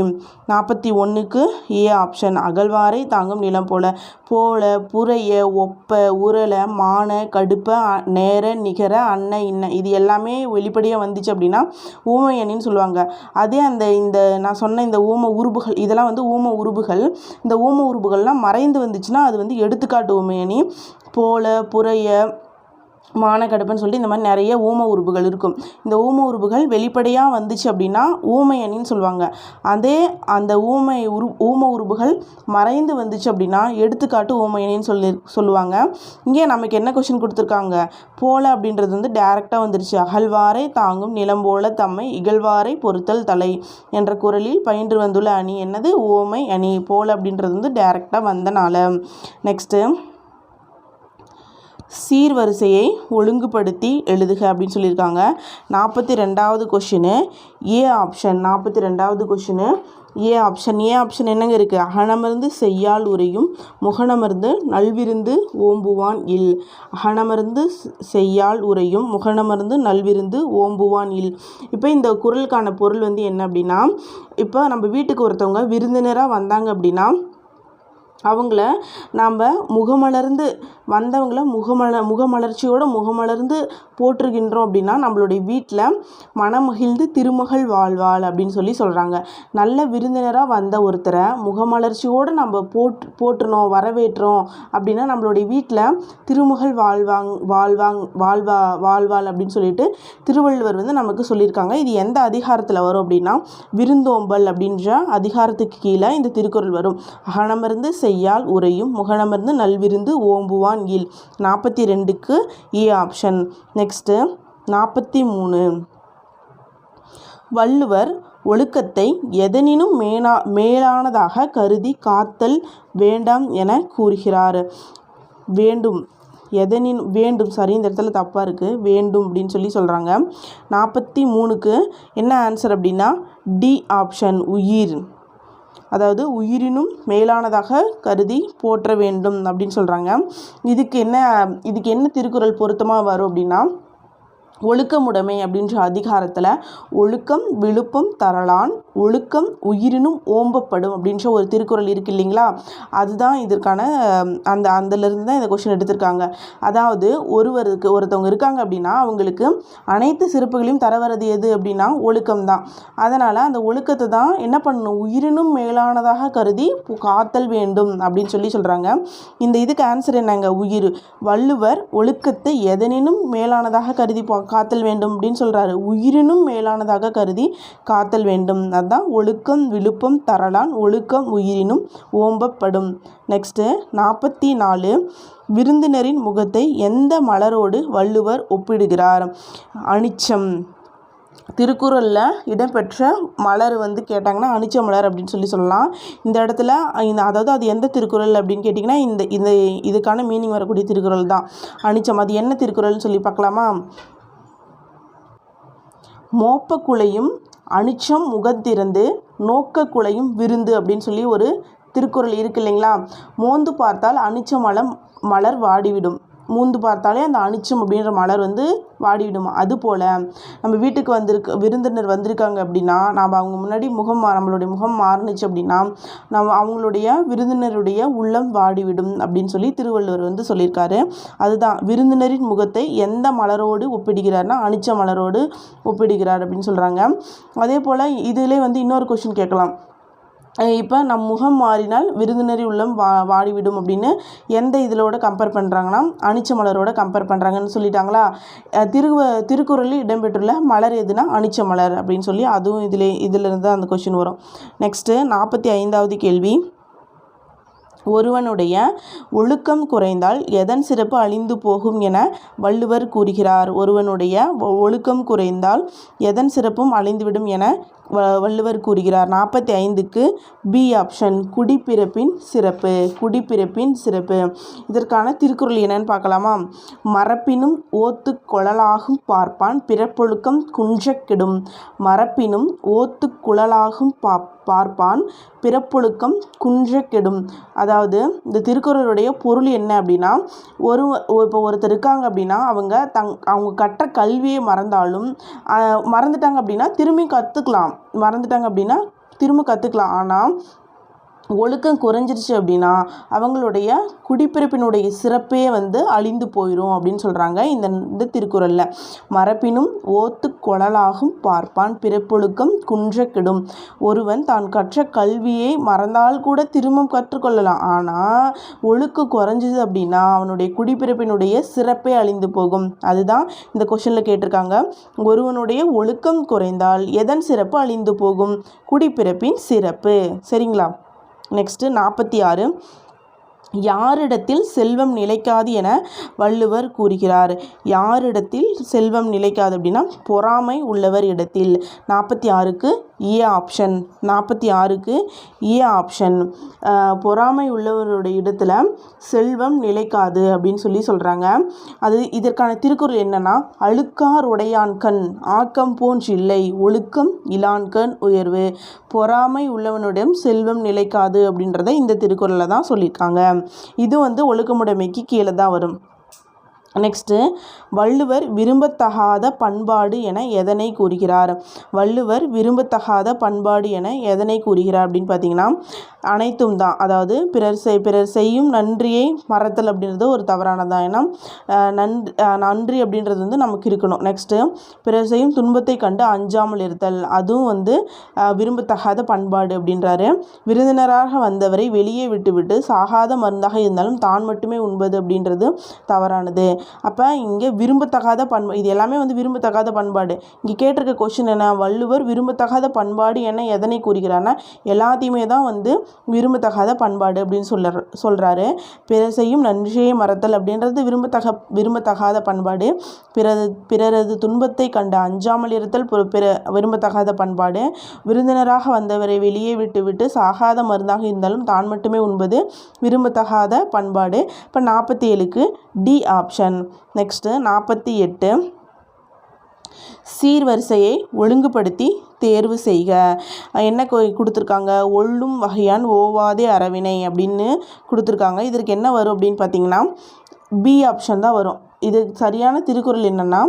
41க்கு ஏ ஆப்ஷன். அகழ்வாரை தாங்கும் நிலம் போல. போல புரைய ஒப்ப உரல மான கடுப்ப நேர நிகர அன்ன இன்ன இது எல்லாமே வெளிப்படையாக வந்துச்சு அப்படின்னா ஊமை அணின்னு சொல்லுவாங்க. அதே இந்த நான் சொன்ன இந்த ஊம உருபுகள் இதெல்லாம் வந்து ஊம உருபுகள். இந்த ஊம உருபுகள்லாம் மறைந்து வந்துச்சுன்னா அது வந்து எடுத்துக்காட்டு ஊமை அணி. போல புரைய மானக்கடுப்புன்னு சொல்லிட்டு இந்த மாதிரி நிறைய ஊம உருபுகள் இருக்கும். இந்த ஊம உருபுகள் வெளிப்படையாக வந்துச்சு அப்படின்னா ஊமை அணின்னு சொல்லுவாங்க. அதே அந்த ஊம உருபுகள் மறைந்து வந்துச்சு அப்படின்னா எடுத்துக்காட்டு ஊமை அணின்னு சொல்லுவாங்க. இங்கே நமக்கு என்ன கொஷின் கொடுத்துருக்காங்க, போல அப்படின்றது வந்து டைரெக்டாக வந்துருச்சு. அகழ்வாரை தாங்கும் நிலம் போல தம்மை இகழ்வாரை பொறுத்தல் தலை என்ற குறளில் பயின்று வந்துள்ள அணி என்னது, ஊமை அணி. போல அப்படின்றது வந்து டைரெக்டாக வந்தனால. நெக்ஸ்ட்டு சீர்வரிசையை ஒழுங்குபடுத்தி எழுதுக அப்படின்னு சொல்லியிருக்காங்க. 42வது கொஷினு ஏ ஆப்ஷன். 42வது question a option. A option என்னங்க இருக்குது, அகனமர்ந்து செய்யால் உரையும் முகனமர்ந்து நல்விருந்து ஓம்புவான் இல். அகனமர்ந்து செய்யால் உரையும் முகனமர்ந்து நல்விருந்து ஓம்புவான் இல். இப்போ இந்த குறளுக்கான பொருள் வந்து என்ன அப்படின்னா, இப்போ நம்ம வீட்டுக்கு ஒருத்தவங்க விருந்தினராக வந்தாங்க அப்படின்னா அவங்கள நாம் முகமலர்ந்து வந்தவங்கள முகமலர்ச்சியோடு முகமலர்ந்து போற்றுகின்றோம் அப்படின்னா நம்மளுடைய வீட்டில் மனமகிழ்ந்து திருமகள் வாழ்வாள் அப்படின்னு சொல்கிறாங்க. நல்ல விருந்தினராக வந்த ஒருத்தரை முகமலர்ச்சியோடு நம்ம போற்றுனோம் வரவேற்றோம் அப்படின்னா நம்மளுடைய வீட்டில் திருமகள் வாழ்வாள் அப்படின்னு சொல்லிட்டு திருவள்ளுவர் வந்து நமக்கு சொல்லியிருக்காங்க. இது எந்த அதிகாரத்தில் வரும் அப்படின்னா விருந்தோம்பல் அப்படின்ற அதிகாரத்துக்கு கீழே இந்த திருக்குறள் வரும். அகனமர்ந்து செய்யால் உரையும் முகனமர்ந்து நல்விருந்து ஓம்புவான் இல். 42க்கு ஏ ஆப்ஷன். நெக்ஸ்ட்டு 43 வள்ளுவர் ஒழுக்கத்தை எதனினும் மேலானதாக கருதி காத்தல் வேண்டாம் என கூறுகிறார். வேண்டும் சாரி இந்த இடத்துல தப்பாக இருக்குது, வேண்டும் அப்படின்னு சொல்கிறாங்க. 43க்கு என்ன ஆன்சர் அப்படின்னா டி ஆப்ஷன், உயிர். அதாவது உயிரினும் மேலானதாக கருதி போற்ற வேண்டும் அப்படின்னு சொல்கிறாங்க. இதுக்கு என்ன திருக்குறள் பொருத்தமாக வரும் அப்படின்னா ஒழுக்கமுடைமை அப்படின்ற அதிகாரத்தில் ஒழுக்கம் விழுப்பம் தரலான் ஒழுக்கம் உயிரினும் ஓம்பப்படும் அப்படின்ற ஒரு திருக்குறள் இருக்குது இல்லைங்களா, அதுதான் இதற்கான அதிலிருந்து தான் இந்த கொஷின் எடுத்திருக்காங்க. அதாவது ஒருத்தவங்க இருக்காங்க அப்படின்னா அவங்களுக்கு அனைத்து சிறப்புகளையும் தர வரது எது அப்படின்னா ஒழுக்கம் தான். அதனால் அந்த ஒழுக்கத்தை தான் என்ன பண்ணணும், உயிரினும் மேலானதாக கருதி காத்தல் வேண்டும் அப்படின்னு சொல்கிறாங்க. இந்த இதுக்கு ஆன்சர் என்னங்க, உயிர். வள்ளுவர் ஒழுக்கத்தை எதனினும் மேலானதாக கருதி காத்தல் வேண்டும் அப்படின்னு சொல்கிறாரு. உயிரினும் மேலானதாக கருதி காத்தல் வேண்டும். அதுதான் ஒழுக்கம் விழுப்பம் தரலான் ஒழுக்கம் உயிரினும் ஓம்பப்படும். நெக்ஸ்ட்டு 44 விருந்தினரின் முகத்தை எந்த மலரோடு வள்ளுவர் ஒப்பிடுகிறார். அனிச்சம். திருக்குறளில் இடம்பெற்ற மலர் வந்து கேட்டாங்கன்னா அனிச்ச மலர் அப்படின்னு சொல்லலாம். இந்த இடத்துல அதாவது அது எந்த திருக்குறள் அப்படின்னு கேட்டிங்கன்னா இந்த இதுக்கான மீனிங் வரக்கூடிய திருக்குறள் தான் அனிச்சம். அது என்ன திருக்குறள்னு சொல்லி பார்க்கலாமா. மோப்ப குலையும் அனிச்சம் முகத்திறந்து நோக்க குலையும் விருந்து அப்படின்னு சொல்லி ஒரு திருக்குறள் இருக்கு இல்லைங்களா. மோந்து பார்த்தால் அனிச்ச மலர் வாடிவிடும். மூந்து பார்த்தாலே அந்த அனிச்சம் அப்படின்ற மலர் வந்து வாடிவிடும். அதுபோல் நம்ம வீட்டுக்கு விருந்தினர் வந்திருக்காங்க அப்படின்னா நாம் அவங்க முன்னாடி நம்மளுடைய முகம் மாறுனுச்சு அப்படின்னா அவங்களுடைய விருந்தினருடைய உள்ளம் வாடிவிடும் அப்படின்னு சொல்லி திருவள்ளுவர் வந்து சொல்லியிருக்காரு. அதுதான் விருந்தினரின் முகத்தை எந்த மலரோடு ஒப்பிடுகிறார்னா அனிச்ச மலரோடு ஒப்பிடுகிறார் அப்படின்னு சொல்கிறாங்க. அதே போல் இதிலே வந்து இன்னொரு கொஸ்டின் கேட்கலாம். இப்போ நம் முகம் மாறினால் விருந்தினரி உள்ளம் வாடிவிடும் அப்படின்னு எந்த இதிலோட கம்பேர் பண்ணுறாங்கன்னா அனிச்ச மலரோட கம்பேர் பண்ணுறாங்கன்னு சொல்லிட்டாங்களா. திருக்குறளில் இடம்பெற்றுள்ள மலர் எதுனா அனிச்ச மலர் அப்படின்னு சொல்லி அதுவும் இதிலிருந்து தான் அந்த கொஸ்டின் வரும். நெக்ஸ்ட்டு 45வது கேள்வி. ஒருவனுடைய ஒழுக்கம் குறைந்தால் எதன் சிறப்பு அழிந்து போகும் என வள்ளுவர் கூறுகிறார். ஒருவனுடைய ஒழுக்கம் குறைந்தால் எதன் சிறப்பும் அழிந்துவிடும் என வள்ளுவர் கூறுகிறார். 45க்கு பி ஆப்ஷன், குடிப்பிறப்பின் சிறப்பு. குடிப்பிறப்பின் சிறப்பு. இதற்கான திருக்குறள் என்னன்னு பார்க்கலாமா. மரப்பினும் ஓத்து குழலாகும் பார்ப்பான் பிறப்பொழுக்கம் குன்றக் கெடும். மரப்பினும் ஓத்து குழலாகும் பார்ப்பான் பிறப்பொழுக்கம் குன்றக் கெடும். அதாவது இந்த திருக்குறளுடைய பொருள் என்ன அப்படின்னா இப்போ ஒருத்தர் இருக்காங்க அப்படின்னா அவங்க கற்ற கல்வியை மறந்துட்டாங்க அப்படின்னா திரும்பி கற்றுக்கலாம். ஆனால் ஒழுக்கம் குறைஞ்சிருச்சு அப்படின்னா அவங்களுடைய குடிப்பிறப்பினுடைய சிறப்பே அழிந்து போயிடும் அப்படின்னு சொல்கிறாங்க இந்த திருக்குறளில். மரபினும் ஓத்து கொழலாகும் பார்ப்பான் பிறப்பொழுக்கம் குன்ற கெடும். ஒருவன் தான் கற்ற கல்வியை மறந்தால் கூட திரும்பவும் கற்றுக்கொள்ளலாம். ஆனால் ஒழுக்கம் குறைஞ்சிது அப்படின்னா அவனுடைய குடிப்பிறப்பினுடைய சிறப்பே அழிந்து போகும். அதுதான் இந்த கொஷனில் கேட்டிருக்காங்க. ஒருவனுடைய ஒழுக்கம் குறைந்தால் எதன் சிறப்பு அழிந்து போகும்? குடிப்பிறப்பின் சிறப்பு. சரிங்களா? நெக்ஸ்ட்டு 46. யாரிடத்தில் செல்வம் நிலைக்காது என வள்ளுவர் கூறுகிறார்? யாரிடத்தில் செல்வம் நிலைக்காது அப்படின்னா பொறாமை உள்ளவர் இடத்தில். 46க்கு ஏ ஆப்ஷன். 46க்கு ஏ ஆப்ஷன். பொறாமை உள்ளவருடைய இடத்துல செல்வம் நிலைக்காது அப்படின்னு சொல்கிறாங்க. இதற்கான திருக்குறள் என்னன்னா, அழுக்கார் உடையான்கண் ஆக்கம் போன்றில்லை ஒழுக்கம் இலான்கண் உயர்வு. பொறாமை உள்ளவனுடன் செல்வம் நிலைக்காது அப்படின்றத இந்த திருக்குறளில் தான் சொல்லியிருக்காங்க. இது ஒழுக்கமுடைமைக்கு கீழே தான் வரும். நெக்ஸ்ட்டு, வள்ளுவர் விரும்பத்தகாத பண்பாடு என எதனை கூறுகிறார்? வள்ளுவர் விரும்பத்தகாத பண்பாடு என எதனை கூறுகிறார் அப்படின்னு பார்த்தீங்கன்னா அனைத்தும் தான். அதாவது பிறர் செய்யும் நன்றியை மறத்தல் அப்படின்றது ஒரு தவறானதான். ஏன்னா நன்றி அப்படின்றது நமக்கு இருக்கணும். நெக்ஸ்ட்டு, பிறர் செய்யும் துன்பத்தை கண்டு அஞ்சாமல் இருத்தல், அதுவும் விரும்பத்தகாத பண்பாடு அப்படின்றாரு. விருந்தினராக வந்தவரை வெளியே விட்டுவிட்டு சாகாத மருந்தாக இருந்தாலும் தான் மட்டுமே உண்பது அப்படின்றது தவறானது. அப்போ இங்கே விரும்பத்தகாத பண்பாடு, இது எல்லாமே விரும்பத்தகாத பண்பாடு. இங்கே கேட்டிருக்க கொஸ்டின் என்ன? வள்ளுவர் விரும்பத்தகாத பண்பாடு என எதனை கூறுகிறார்னா எல்லாத்தையுமே தான் விரும்பத்தகாத பண்பாடு அப்படின்னு சொல்கிறாரு. பிறர் செய்யும் நன்றியை மறத்தல் அப்படின்றது விரும்பத்தகாத பண்பாடு. பிறரது துன்பத்தை கண்டு அஞ்சாமல் இருத்தல் விரும்பத்தகாத பண்பாடு. விருந்தினராக வந்தவரை வெளியே விட்டுவிட்டு சாகாத மருந்தாக இருந்தாலும் தான் மட்டுமே உண்பது விரும்பத்தகாத பண்பாடு. இப்போ 47க்கு டி ஆப்ஷன். நெக்ஸ்ட்டு 48. சீர்வரிசையை ஒழுங்குபடுத்தி தேர்வு செய்க. என்ன கொடுத்துருக்காங்க? ஒள்ளும் வகையான் ஓவாதே அறவினை அப்படின்னு கொடுத்துருக்காங்க. இதற்கு என்ன வரும் அப்படின்னு பார்த்தீங்கன்னா பி ஆப்ஷன் தான் வரும். இது சரியான திருக்குறள் என்னென்னா,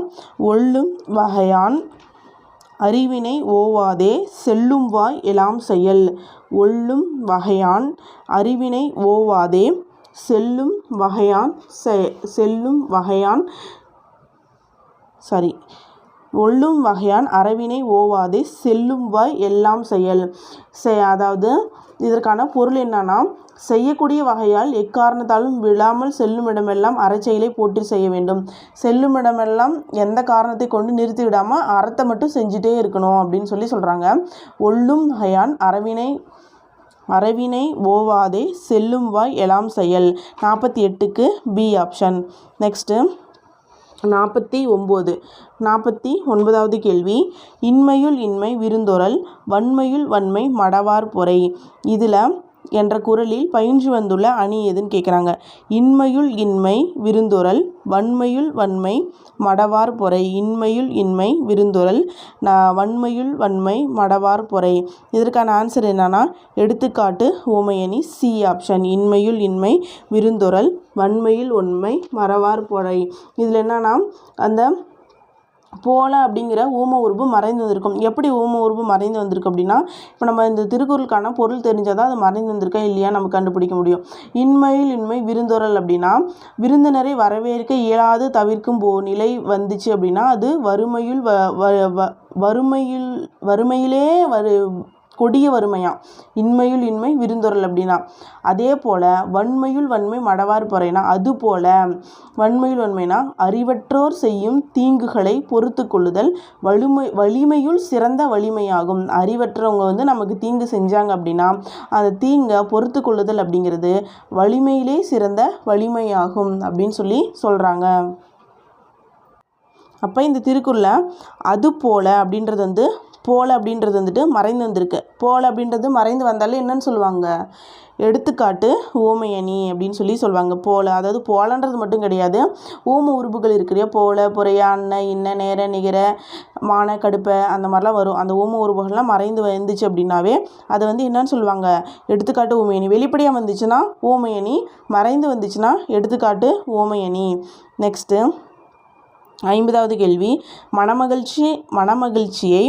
ஒள்ளும் வகையான் அறிவினை ஓவாதே செல்லும் வாய் எலாம் செயல். ஒள்ளும் வகையான் அறிவினை ஓவாதே செல்லும் ஒள்ளும் வகையான் அறவினை ஓவாதே செல்லும் வாய் எல்லாம் செயல். அதாவது இதற்கான பொருள் என்னன்னா, செய்யக்கூடிய வகையால் எக்காரணத்தாலும் விழாமல் செல்லும் இடமெல்லாம் அறச்செயலை போற்றி செய்ய வேண்டும். செல்லும் இடமெல்லாம் எந்த காரணத்தை கொண்டு நிறுத்தி விடாமல் அறத்தை மட்டும் செஞ்சுட்டே இருக்கணும் அப்படின்னு சொல்கிறாங்க. ஒள்ளும் வகையான் அறவினை ஓவாதே செல்லும் வாய் எலாம் செயல். 48க்கு பி ஆப்ஷன். நெக்ஸ்ட்டு 49வது கேள்வி. இன்மையுள் இன்மை விருந்தொறல் வன்மையுள் வன்மை மடவார் பொறை. இதில் என்ற குறளில் பயின்று வந்துள்ள அணி எதுன்னு கேட்குறாங்க. இன்மையுள் இன்மை விருந்தொறல் வன்மையுள் வன்மை மடவார் பொறை. இன்மையுள் இன்மை விருந்தொறல் வன்மையுள் வன்மை மடவார் பொறை. இதற்கான ஆன்சர் என்னன்னா எடுத்துக்காட்டு ஓமையணி சி ஆப்ஷன். இன்மையுள் இன்மை விருந்தொறல் வன்மையுள் ஒன்மை மடவார் பொறை. இதில் என்னன்னா அந்த போல அப்படிங்கிற ஊம உருபு மறைந்து வந்திருக்கும். எப்படி ஊம உருபு மறைந்து வந்திருக்கு அப்படின்னா, இப்போ நம்ம இந்த திருக்குறளுக்கான பொருள் தெரிஞ்சாதான் அது மறைந்து வந்திருக்கா இல்லையா நம்ம கண்டுபிடிக்க முடியும். இன்மையில் இன்மை விருந்தொறல் அப்படின்னா விருந்தினரை வரவேற்க இயலாது தவிர்க்கும் நிலை வந்துச்சு அப்படின்னா அது வறுமையிலே கொடிய வறுமையாம். இன்மையுள் இன்மை விருந்தொறல் அப்படின்னா. அதே போல் வன்மையுள் வன்மை மடவார் பொறைனா அது போல் வன்மையுள் வன்மைனா அறிவற்றோர் செய்யும் தீங்குகளை பொறுத்து கொள்ளுதல் வலிமையுள் சிறந்த வலிமையாகும். அறிவற்றவங்க நமக்கு தீங்கு செஞ்சாங்க அப்படின்னா அந்த தீங்கை பொறுத்து கொள்ளுதல் அப்படிங்கிறது வலிமையிலே சிறந்த வலிமையாகும் அப்படின்னு சொல்கிறாங்க. அப்போ இந்த திருக்குறளில் அது போல் அப்படின்றது போல அப்படின்றது மறைந்து வந்திருக்கு. போல அப்படின்றது மறைந்து வந்தாலே என்னன்னு சொல்லுவாங்க? எடுத்துக்காட்டு ஓமையணி அப்படின்னு சொல்லுவாங்க. போல அதாவது போலன்றது மட்டும் கிடையாது, ஓம உருபுகள் இருக்கிற போல பொறையா அன்ன இன்ன நேர நிகர மான கடுப்பை அந்த மாதிரிலாம் வரும். அந்த ஓம உருபுகள்லாம் மறைந்து வந்துச்சு அப்படின்னாவே அதை என்னன்னு சொல்லுவாங்க? எடுத்துக்காட்டு ஓமையணி. வெளிப்படையாக வந்துச்சுன்னா ஓமையணி, மறைந்து வந்துச்சுன்னா எடுத்துக்காட்டு ஓமையணி. நெக்ஸ்ட்டு 50வது கேள்வி. மனமகிழ்ச்சியை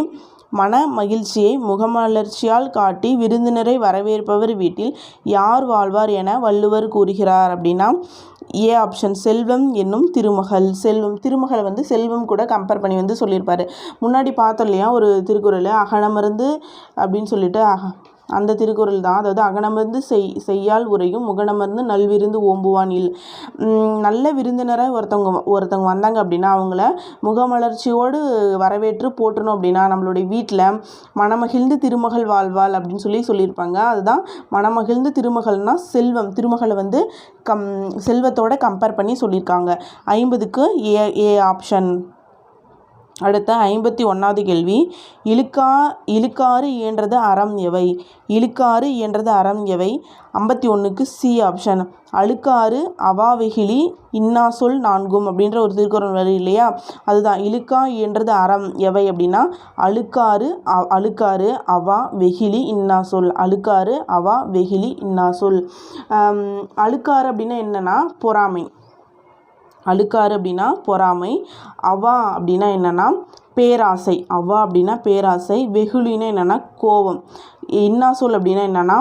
மன மகிழ்ச்சியை முகமலர்ச்சியால் காட்டி விருந்தினரை வரவேற்பவர் வீட்டில் யார் வாழ்வார் என வள்ளுவர் கூறுகிறார் அப்படின்னா ஏ ஆப்ஷன் செல்வம் என்னும் திருமகள். செல்வம் திருமகளை வந்து செல்வம் கூட கம்பேர் பண்ணி வந்து சொல்லியிருப்பார். முன்னாடி பார்த்தோம் இல்லையா ஒரு திருக்குறள் அகனமர்ந்து அப்படின்னு சொல்லிட்டு அந்த திருக்குறள் தான். அதாவது அகனமர்ந்து செய்யால் உரையும் முகனமர்ந்து நல்விருந்து ஓம்புவான் இல். நல்ல விருந்தினரை ஒருத்தவங்க வந்தாங்க அப்படின்னா அவங்கள முகமலர்ச்சியோடு வரவேற்று போற்றணும் அப்படின்னா நம்மளுடைய வீட்டில் மணமகிழ்ந்து திருமகள் வாழ்வாள் அப்படின்னு சொல்லியிருப்பாங்க. அதுதான் மணமகிழ்ந்து திருமகள்னா செல்வம். திருமகளை வந்து செல்வத்தோட கம்பேர் பண்ணி சொல்லியிருக்காங்க. 50க்கு ஏ ஆப்ஷன். அடுத்த 51வது கேள்வி, இழுக்காறு இயன்றது அறம் எவை? இழுக்காறு இயன்றது அறம் எவை? 51க்கு சி ஆப்ஷன். அழுக்காறு அவாவெகிழி இன்னாசொல் நான்கும் அப்படின்ற ஒரு திருக்குறள் வரி இல்லையா, அதுதான் இழுக்கா இயன்றது அறம் எவை அப்படின்னா அழுக்காறு அவா வெகிழி இன்னாசொல். அழுக்காறு அவா வெகிழி இன்னாசொல். அழுக்காறு அப்படின்னா என்னன்னா பொறாமை. அழுக்காறு அப்படின்னா பொறாமை. அவா அப்படின்னா என்னென்னா பேராசை. அவா அப்படின்னா பேராசை. வெகுளின்னா என்னென்னா கோபம். இன்னாசொல் அப்படின்னா என்னென்னா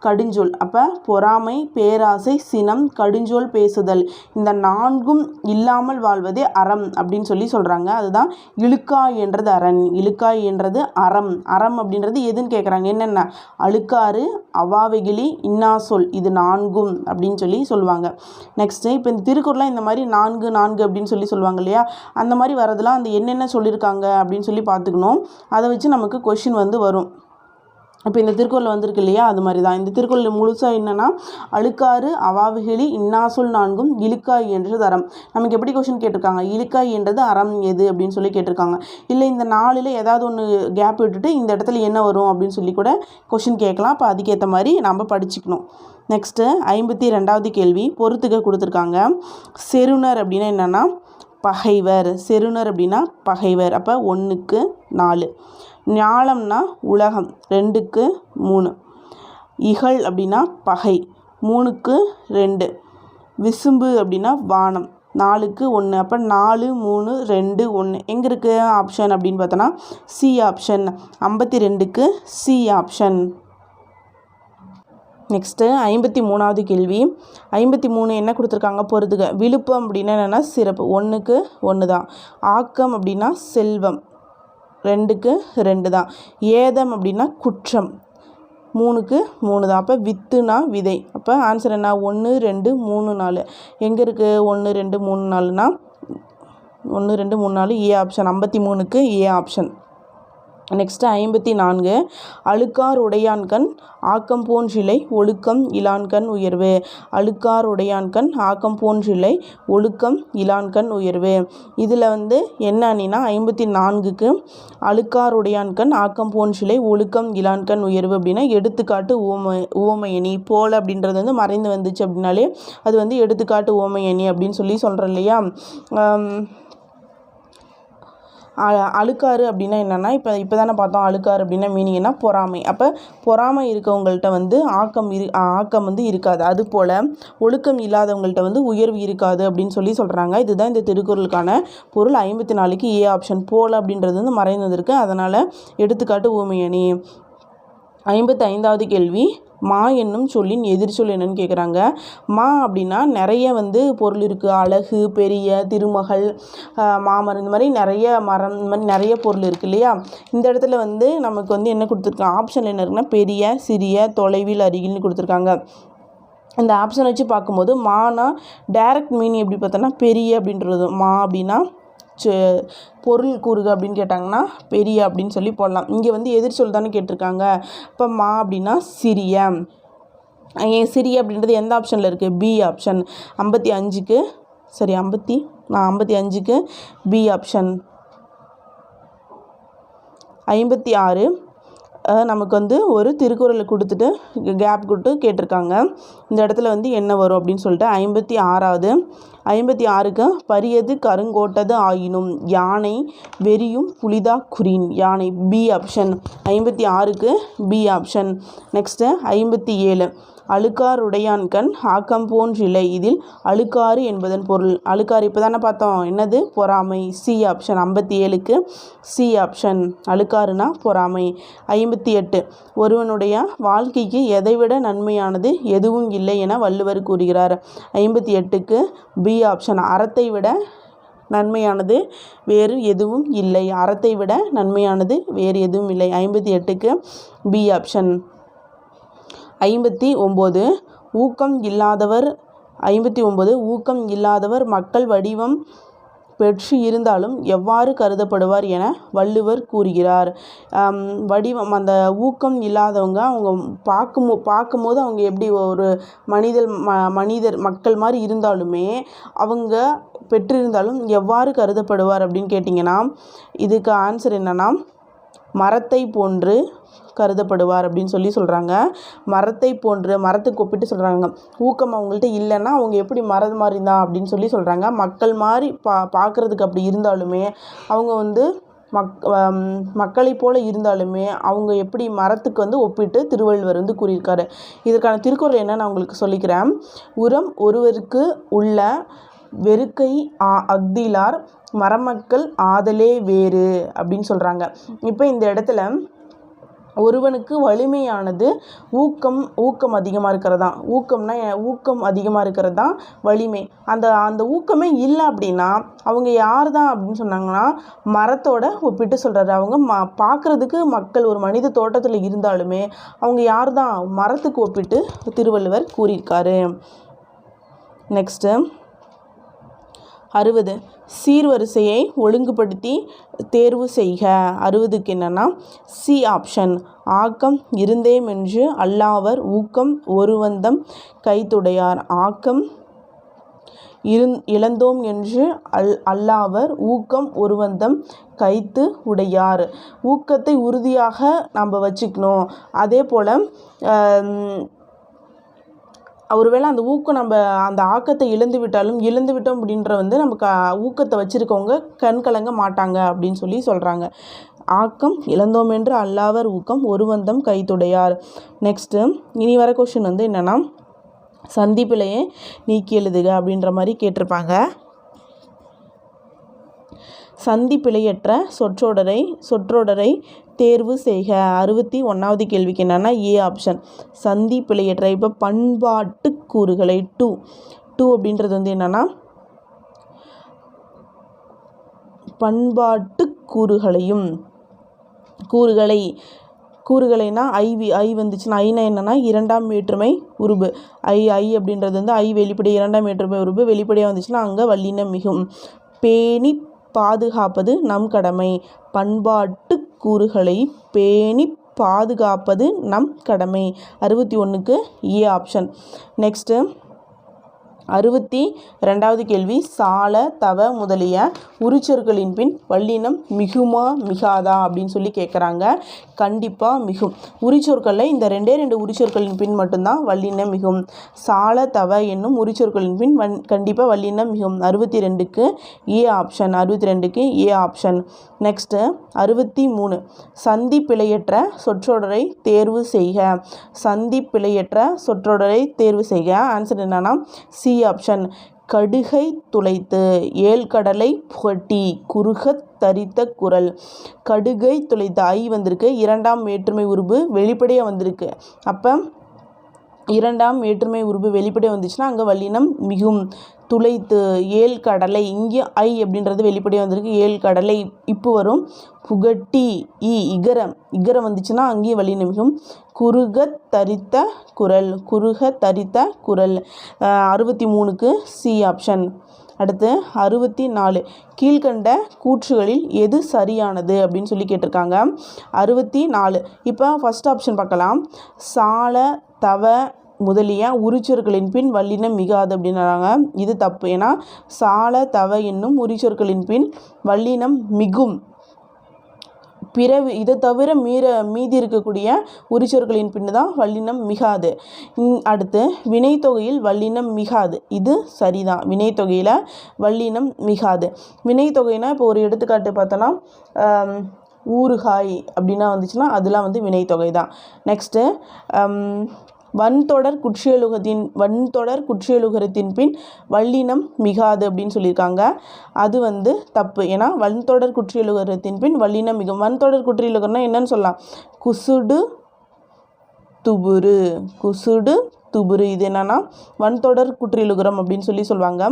கடுஞ்சொல். அப்போ பொறாமை, பேராசை, சினம், கடுஞ்சொல் பேசுதல், இந்த 4ம் இல்லாமல் வாழ்வதே அறம் அப்படின்னு சொல்கிறாங்க. அதுதான் இழுக்கா என்றது அரண். இழுக்கா என்றது அறம். அறம் அப்படின்றது எதுன்னு கேட்குறாங்க. என்னென்ன? அழுக்காறு, அவாவெகிழி, இன்னாசொல், இது 4ம் அப்படின்னு சொல்லுவாங்க. நெக்ஸ்ட்டு இப்போ இந்த திருக்குறள்லாம் இந்த மாதிரி 4 அப்படின்னு சொல்லுவாங்க இல்லையா, அந்த மாதிரி வரதெல்லாம் அந்த என்னென்ன சொல்லியிருக்காங்க அப்படின்னு பார்த்துக்கணும். அதை வச்சு நமக்கு கொஷின் வந்து வரும். இப்போ இந்த திருக்குறள் வந்திருக்கு இல்லையா, அது மாதிரி தான் இந்த திருக்குறள் முழுசாக என்னென்னா அழுக்காறு அவாவெகிழி இன்னாசொல் 4ம் இழுக்காய் என்றது அறம். நமக்கு எப்படி கொஷின் கேட்டிருக்காங்க, இழுக்காய் என்றது அறம் எது அப்படின்னு கேட்டிருக்காங்க. இல்லை இந்த 4ல் ஏதாவது ஒன்று கேப் விட்டுட்டு இந்த இடத்துல என்ன வரும் அப்படின்னு கூட கொஷின் கேட்கலாம். அப்போ அதுக்கேற்ற மாதிரி நம்ம படிச்சுக்கணும். நெக்ஸ்ட்டு 52வது கேள்வி பொறுத்துக்க கொடுத்துருக்காங்க. செருணர் அப்படின்னா என்னென்னா பகைவர். செருணர் அப்படின்னா பகைவர். அப்போ 1க்கு 4. ஞாலம்னா உலகம். 2க்கு 3. இகழ் அப்படின்னா பகை. 3க்கு 2. விசும்பு அப்படின்னா வானம். 4க்கு 1. அப்போ 4, 3, 2, 1 எங்கே இருக்குது ஆப்ஷன் அப்படின்னு பார்த்தோன்னா சி ஆப்ஷன். 52க்கு சி ஆப்ஷன். நெக்ஸ்ட்டு 53வது கேள்வி. 53 என்ன கொடுத்துருக்காங்க பொறுத்துக்க. விழுப்பம் அப்படின்னா என்னென்னா சிறப்பு. 1க்கு 1 தான். ஆக்கம் அப்படின்னா செல்வம். 2க்கு 2 தான். ஏதம் அப்படின்னா குற்றம். 3க்கு 3 தான். அப்போ வித்துனா விதை. அப்போ ஆன்சர் என்ன? 1, 2, 3, 4 எங்கே இருக்குது? 1, 2, 3, 4னா 1, 2, 3, 4 ஏ ஆப்ஷன். 53க்கு ஏ ஆப்ஷன். நெக்ஸ்ட்டு 54. அழுக்கார் உடையான்கண் ஆக்கம் போன்றிலை ஒழுக்கம் இலான்கண் உயர்வு. அழுக்கார் உடையான்கண் ஆக்கம் போன்றிலை ஒழுக்கம் இலான்கண் உயர்வு. இதில் வந்து என்ன அணினா 54க்கு அழுக்கார் உடையான்கண் ஆக்கம் போன்றிலை ஒழுக்கம் இலான்கண் உயர்வு அப்படின்னா எடுத்துக்காட்டு உவமையணி. போல அப்படின்றது வந்து மறைந்து வந்துச்சு அப்படின்னாலே அது வந்து எடுத்துக்காட்டு உவமையணி அப்படின்னு சொல்கிறோம் இல்லையா. அழுக்காறு அப்படின்னா என்னென்னா இப்போ தானே பார்த்தோம். அழுக்காறு அப்படின்னா மீனிங் என்ன? பொறாமை. அப்போ பொறாமை இருக்கவங்கள்ட்ட வந்து ஆக்கம் வந்து இருக்காது. அதுபோல் ஒழுக்கம் இல்லாதவங்கள்ட்ட வந்து உயர்வு இருக்காது அப்படின்னு சொல்கிறாங்க. இதுதான் இந்த திருக்குறளுக்கான பொருள். 54க்கு ஏ ஆப்ஷன். போல அப்படின்றது வந்து மறைந்ததற்கு, அதனால் எடுத்துக்காட்டு ஊமையணி. 55வது கேள்வி. மா என்னும் சொல்லின் எதிர்ச்சொல் என்னன்னு கேட்குறாங்க. மா அப்படின்னா நிறைய வந்து பொருள் இருக்குது. அழகு, பெரிய, திருமகள், மாமரம், இந்த மாதிரி நிறைய மரம், இந்த மாதிரி நிறைய பொருள் இருக்குது இல்லையா. இந்த இடத்துல வந்து நமக்கு வந்து என்ன கொடுத்துருக்காங்க ஆப்ஷன் என்ன இருக்குன்னா பெரிய, சிறிய, தொலைவில், அருகில்னு கொடுத்துருக்காங்க. இந்த ஆப்ஷன் வச்சு பார்க்கும்போது மானா டைரக்ட் மீனிங் எப்படி பார்த்தோன்னா பெரிய அப்படின்றது. மா அப்படின்னா பொருள் கூறுக அப்படின்னு கேட்டாங்கன்னா பெரிய அப்படின்னு போடலாம். இங்கே வந்து எதிர்ச்சொல் தானே கேட்டிருக்காங்க. இப்போ மா அப்படின்னா சிறிய. ஏன் சிறிய அப்படின்றது எந்த ஆப்ஷனில் இருக்குது? B option. 55க்கு பி ஆப்ஷன். 56. நமக்கு வந்து ஒரு திருக்குறளை கொடுத்துட்டு கேப் கொடுத்து கேட்டிருக்காங்க. இந்த இடத்துல வந்து என்ன வரும் அப்படின்னு சொல்லிட்டு 56வது. 56க்கு பரியது கருங்கோட்டது ஆயினும் யானை வெறியும் புலிதா குறின். யானை பி ஆப்ஷன். 56க்கு பி ஆப்ஷன். நெக்ஸ்ட்டு 57 அழுக்காருடையான்கண் ஆக்கம்போன்றில்லை. இதில் அழுக்காறு என்பதன் பொருள். அழுக்காறு இப்போ தானே பார்த்தோம், என்னது? பொறாமை. C option. 57க்கு சி ஆப்ஷன். அழுக்காறுனா பொறாமை. 58 ஒருவனுடைய வாழ்க்கைக்கு எதைவிட நன்மையானது எதுவும் இல்லை என வள்ளுவர் கூறுகிறார். 58க்கு பி ஆப்ஷன். அறத்தை விட நன்மையானது வேறு எதுவும் இல்லை. அறத்தை விட நன்மையானது வேறு எதுவும் இல்லை. 58க்கு பி ஆப்ஷன். 59 ஊக்கம் இல்லாதவர் 59 ஊக்கம் இல்லாதவர் மக்கள் வடிவம் பெற்று இருந்தாலும் எவ்வாறு கருதப்படுவார் என வள்ளுவர் கூறுகிறார். வடிவம், அந்த ஊக்கம் இல்லாதவங்க அவங்க பார்க்கும்போது அவங்க எப்படி ஒரு மனிதர் மக்கள் மாதிரி இருந்தாலுமே அவங்க பெற்றிருந்தாலும் எவ்வாறு கருதப்படுவார் அப்படின்னு கேட்டிங்கன்னா, இதுக்கு ஆன்சர் என்னென்னா மரத்தை போன்று கருதப்படுவார் அப்படின்னு சொல்கிறாங்க. மரத்தை போன்று, மரத்துக்கு ஒப்பிட்டு சொல்கிறாங்க. ஊக்கம் அவங்கள்ட்ட இல்லைன்னா அவங்க எப்படி மரம் மாதிரி தான் அப்படின்னு சொல்கிறாங்க. மக்கள் மாதிரி பார்க்குறதுக்கு அப்படி இருந்தாலுமே அவங்க மக்களை போல இருந்தாலுமே அவங்க எப்படி மரத்துக்கு ஒப்பிட்டு திருவள்ளுவர் கூறியிருக்காரு. இதற்கான திருக்குறள் என்ன நான் உங்களுக்கு சொல்லிக்கிறேன். உரம் ஒருவருக்கு உள்ள வெறுக்கை அஃதிலார் மரமக்கள் ஆதலே வேறு அப்படின்னு சொல்கிறாங்க. இப்போ இந்த இடத்துல ஒருவனுக்கு வலிமையானது ஊக்கம் அதிகமாக இருக்கிறது தான். ஊக்கம் அதிகமாக இருக்கிறது தான் வலிமை. அந்த ஊக்கமே இல்லை அப்படின்னா அவங்க யார் தான் அப்படின்னு சொன்னாங்கன்னா மரத்தோட ஒப்பிட்டு சொல்கிறாரு. அவங்க பார்க்குறதுக்கு மக்கள் ஒரு மனித தோட்டத்தில் இருந்தாலுமே அவங்க யார் தான்? மரத்துக்கு ஒப்பிட்டு திருவள்ளுவர் கூறியிருக்காரு. நெக்ஸ்ட்டு 60 சீர்வரிசையை ஒழுங்குபடுத்தி தேர்வு செய்க. 60க்கு என்னென்னா சி ஆப்ஷன். ஆக்கம் இருந்தேமென்று அல்லாவர் ஊக்கம் ஒருவந்தம் கைத்துடையார். ஆக்கம் இழந்தோம் என்று அல்லாவர் ஊக்கம் ஒருவந்தம் கைத்து உடையார். ஊக்கத்தை உறுதியாக நம்ம வச்சுக்கணும். அதே போல் ஒருவேளை அந்த ஊக்கம் நம்ம அந்த ஆக்கத்தை இழந்து விட்டோம் அப்படின்ற நமக்கு ஊக்கத்தை வச்சுருக்கவங்க கண் கலங்க மாட்டாங்க அப்படின்னு சொல்கிறாங்க. ஆக்கம் இழந்தோம் என்று அல்லாவர் ஊக்கம் ஒருவந்தம் கைத்துடையார். நெக்ஸ்ட்டு இனி வர கொஷின் என்னென்னா சந்திப்பிழையே நீக்கி எழுதுக அப்படின்ற மாதிரி கேட்டிருப்பாங்க. சந்திப்பிழையற்ற சொற்றொடரை தேர்வு செய்க. 61வது கேள்விக்கு என்னென்னா ஏ ஆப்ஷன். சந்திப்பிழையற்ற. இப்போ பண்பாட்டு கூறுகளை டூ அப்படின்றது என்னென்னா பண்பாட்டு கூறுகளைனா ஐ வந்துச்சுன்னா ஐனா என்னென்னா இரண்டாம் வேற்றுமை உருபு. ஐ அப்படின்றது ஐ வெளிப்படை இரண்டாம் வேற்றுமை உருபு வெளிப்படையாக வந்துச்சுன்னா அங்கே வல்லினம் மிகும். பேணி பாதுகாப்பது நம் கடமை. பண்பாட்டு கூறுகளை பேணி பாதுகாப்பது நம் கடமை. 61க்கு ஏ ஆப்ஷன். நெக்ஸ்ட்டு 62வது கேள்வி சால தவ முதலிய உரிச்சொற்களின் பின் வல்லினம் மிகுமா மிகாதா அப்படின்னு கேட்குறாங்க. கண்டிப்பாக மிகும். உரிச்சொற்களில் இந்த 2 உரிச்சொற்களின் பின் மட்டும்தான் வல்லினம் மிகும். சால தவ என்னும் உரிச்சொற்களின் பின் கண்டிப்பாக வல்லினம் மிகும். 62க்கு ஏ ஆப்ஷன். 62க்கு ஏ ஆப்ஷன். நெக்ஸ்ட்டு 63 சந்திப்பிழையற்ற சொற்றொடரை தேர்வு செய்க. சந்திப்பிழையற்ற சொற்றொடரை தேர்வு செய்க. ஆன்சர் என்னன்னா சி ஆப்ஷன். கடுகை துளைத்து ஏழ்கடலை புகட்டி குறுகத் தரித்த குரல். கடுகை துளைத்து ஐ வந்திருக்கு. இரண்டாம் வேற்றுமை உருபு வெளிப்படையாக வந்திருக்கு. அப்போ இரண்டாம் வேற்றுமை உருபு வெளிப்படையாக வந்துச்சுன்னா அங்கே வல்லினம் மிகும். துளைத்து ஏழ்கடலை இங்கே ஐ அப்படின்றது வெளிப்படையாக வந்திருக்கு. ஏழ்கடலை இப்போ வரும். புகட்டி இகரம் வந்துச்சுன்னா அங்கேயும் வல்லினம் மிகும். குறுகத் தரித்த குரல். 63க்கு சி ஆப்ஷன். அடுத்து 64 கீழ்கண்ட கூற்றுகளில் எது சரியானது அப்படின்னு கேட்டிருக்காங்க. 64 இப்போ ஃபஸ்ட் ஆப்ஷன் பார்க்கலாம். சால தவ முதலிய உரிச்சொற்களின் பின் வல்லினம் மிகாது அப்படின்னாங்க. இது தப்பு. ஏன்னா சால தவ என்னும் உரிச்சொற்களின் பின் வல்லினம் மிகும். இதை தவிர மீதி இருக்கக்கூடிய உரிச்சொற்களின் பின்னு தான் வல்லினம் மிகாது. அடுத்து வினைத்தொகையில் வல்லினம் மிகாது. இது சரிதான். வினைத்தொகையில் வல்லினம் மிகாது. வினைத்தொகைனா இப்போ ஒரு எடுத்துக்காட்டு பார்த்தோன்னா ஊறுகாய் அப்படின்னா வந்துச்சுன்னா அதெல்லாம் வந்து வினைத்தொகை தான். நெக்ஸ்ட்டு வன்தொடர் குற்றியலுகரத்தின் பின் வல்லினம் மிகாது அப்படின்னு சொல்லியிருக்காங்க. அது வந்து தப்பு. ஏன்னா வன்தொடர் குற்றியலுகரத்தின் பின் வல்லினம் மிகும். வன்தொடர் குற்றியலுகரம்னா என்னன்னு சொல்லலாம்? குசுடு துபுரு. இது என்னன்னா வன்தொடர் குற்றியலுகரம் அப்படின்னு சொல்லுவாங்க.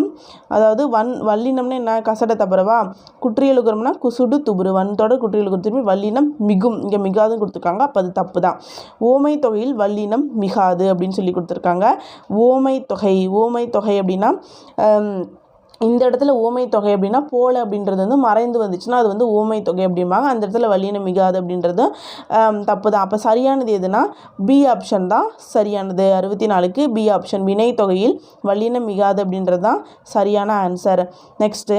அதாவது வல்லினம்னா என்ன? கசட தபரவா. குற்றியலுகரம்னா குசுடு துபுரு. வன்தொடர் குற்றியலுகரத்தின் வல்லினம் மிகும். இங்கே மிகாதுன்னு கொடுத்துருக்காங்க. அப்போ அது தப்பு தான். ஓமை தொகையில் வல்லினம் மிகாது அப்படின்னு சொல்லி கொடுத்துருக்காங்க. ஓமை தொகை அப்படின்னா இந்த இடத்துல ஓமை தொகை அப்படின்னா போல அப்படின்றது வந்து மறைந்து வந்துச்சுன்னா அது வந்து ஓமை தொகை அப்படிம்பாங்க. அந்த இடத்துல வல்லினம் மிகாது அப்படின்றது தப்பு தான். அப்போ சரியானது எதுனா பி ஆப்ஷன் தான் சரியானது. 64க்கு பி ஆப்ஷன், வினை தொகையில் வல்லினம் மிகாது அப்படின்றது தான் சரியான ஆன்சர். நெக்ஸ்ட்டு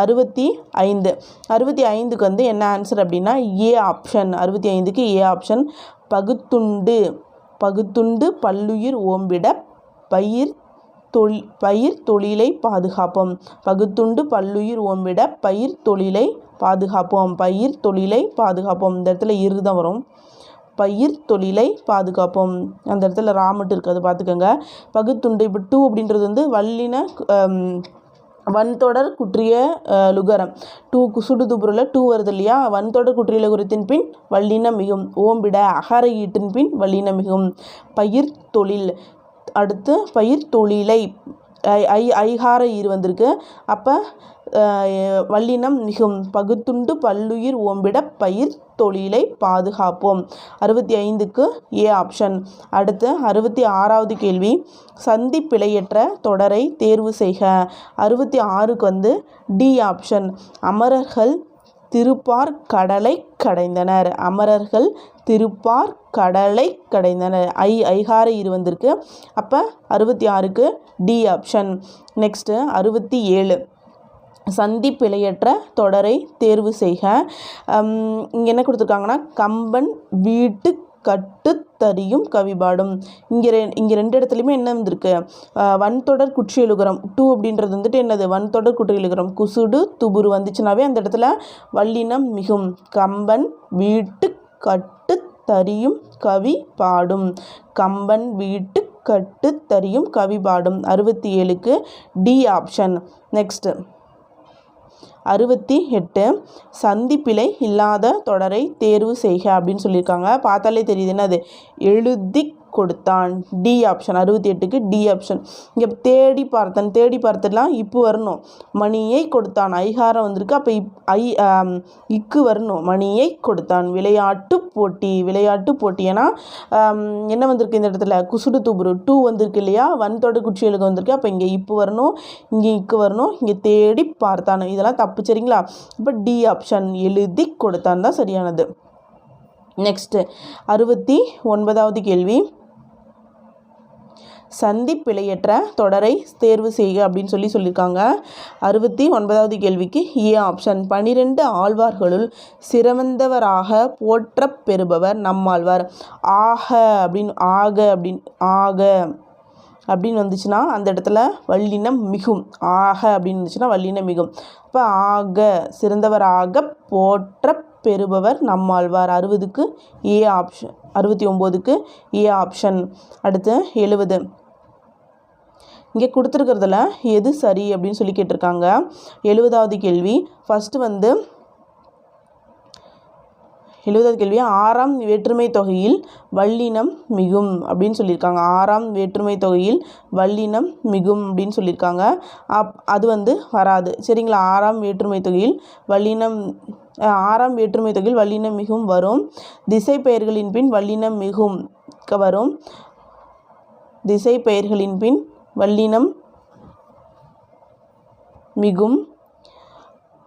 65க்கு வந்து என்ன ஆன்சர் அப்படின்னா ஏ ஆப்ஷன். 65க்கு A option. பகுத்துண்டு பல்லுயிர் ஓம்பிட பயிர் தொழிலை பாதுகாப்போம். பகுத்துண்டு பல்லுயிர் ஓம்பிட பயிர் தொழிலை பாதுகாப்போம். இந்த இடத்துல தான் வரும். பயிர் தொழிலை பாதுகாப்போம். அந்த இடத்துல ராமட்டு இருக்குது, பார்த்துக்கோங்க. பகுத்துண்டு இப்போ 2 அப்படின்றது வந்து வன்தொடர் குற்றிய லுகரம். 2 குசுடு துபுரில் 2 வருது இல்லையா? வன்தொடர் குற்றிய லுகரத்தின் பின் வல்லினம் மிகும். ஓம்பிட அகர ஈட்டின் பின் வல்லினம் மிகும். பயிர் தொழில். அடுத்து பயிர் தொழிலை ஐகார ஈர் வந்திருக்கு. அப்போ வல்லினம் மிகும். பகுத்துண்டு பல்லுயிர் ஓம்பிட பயிர் தொழிலை பாதுகாப்போம். 65க்கு ஏ ஆப்ஷன். அடுத்து 66வது கேள்வி. சந்தி பிழையற்ற தொடரை தேர்வு செய்க. 66க்கு வந்து டி ஆப்ஷன். அமரர்கள் திருப்பார் கடலை கடைந்தனர். ஐகார இரு வந்திருக்கு. அப்போ 66க்கு டி ஆப்ஷன். நெக்ஸ்ட்டு 67. சந்தி பிழையற்ற தொடரை தேர்வு செய்க. இங்கே என்ன கொடுத்துருக்காங்கன்னா கம்பன் வீட்டு கட்டுத்தறியும் கவிபாடும். இங்கே 2 இடத்துலையுமே என்ன வந்திருக்கு? வன்தொடர் குற்றியலுகரம் 2 அப்படின்றது வந்துட்டு என்னது? வன்தொடர் குற்றியலுகரம். குசுடு துபுரு வந்துச்சுனாவே அந்த இடத்துல வல்லினம் மிகும். கம்பன் வீட்டு கட்டுத்தறியும் கவி பாடும். 67க்கு டி ஆப்ஷன். நெக்ஸ்ட்டு 68. சந்திப்பிழை இல்லாத தொடரை தேர்வு செய்க அப்படின்னு சொல்லியிருக்காங்க. பார்த்தாலே தெரியுது என்னது? எழுதி கொடுத்தான். D option. 68க்கு டி ஆப்ஷன். இங்கே தேடி பார்த்தலாம் இப்போ வரணும். மணியை கொடுத்தான். ஐகாரம் வந்திருக்கு. அப்போ இக்கு வரணும். மணியை கொடுத்தான். விளையாட்டு போட்டி. ஏன்னா என்ன வந்திருக்கு இந்த இடத்துல? குசுடு துபுரு 2 வந்திருக்கு இல்லையா? வன்தொடர் குற்றியலுக்கு வந்திருக்கு. அப்போ இங்கே இப்போ வரணும், இங்கே இக்கு வரணும், இங்கே தேடி பார்த்தான். இதெல்லாம் தப்பு. சரிங்களா? இப்போ டி ஆப்ஷன் எழுதி கொடுத்தான் தான் சரியானது. நெக்ஸ்ட்டு 69வது கேள்வி. சந்தி பிழையற்ற தொடரை தேர்வு செய்க அப்படின்னு சொல்லியிருக்காங்க. 69வது கேள்விக்கு ஏ ஆப்ஷன். 12 ஆழ்வார்களுள் சிறந்தவராக போற்ற பெறுபவர் நம்மாழ்வார். ஆக அப்படின்னு வந்துச்சுன்னா அந்த இடத்துல வல்லினம் மிகும். ஆக அப்படின்னு இருந்துச்சுன்னா வல்லினம் மிகும். இப்போ ஆக சிறந்தவராக போற்ற பெறுபவர் நம்மாழ்வார். 60க்கு ஏ ஆப்ஷன். 69க்கு ஏ ஆப்ஷன். அடுத்து 70. இங்கே கொடுத்துருக்கிறதுல எது சரி அப்படின்னு சொல்லி கேட்டிருக்காங்க. 70வது கேள்வி. ஃபஸ்ட்டு வந்து 70வது கேள்வி. 6ஆம் வேற்றுமை தொகையில் வல்லினம் மிகும் அப்படின்னு சொல்லியிருக்காங்க. 6ஆம் வேற்றுமை தொகையில் வல்லினம் மிகும் அப்படின்னு சொல்லியிருக்காங்க. அது வந்து வராது. சரிங்களா? 6ஆம் வேற்றுமை தொகையில் வல்லினம் மிகும் வரும். திசை பெயர்களின் பின் வல்லினம் மிகும் வரும். திசை பெயர்களின் பின் வல்லினம் மிகும்.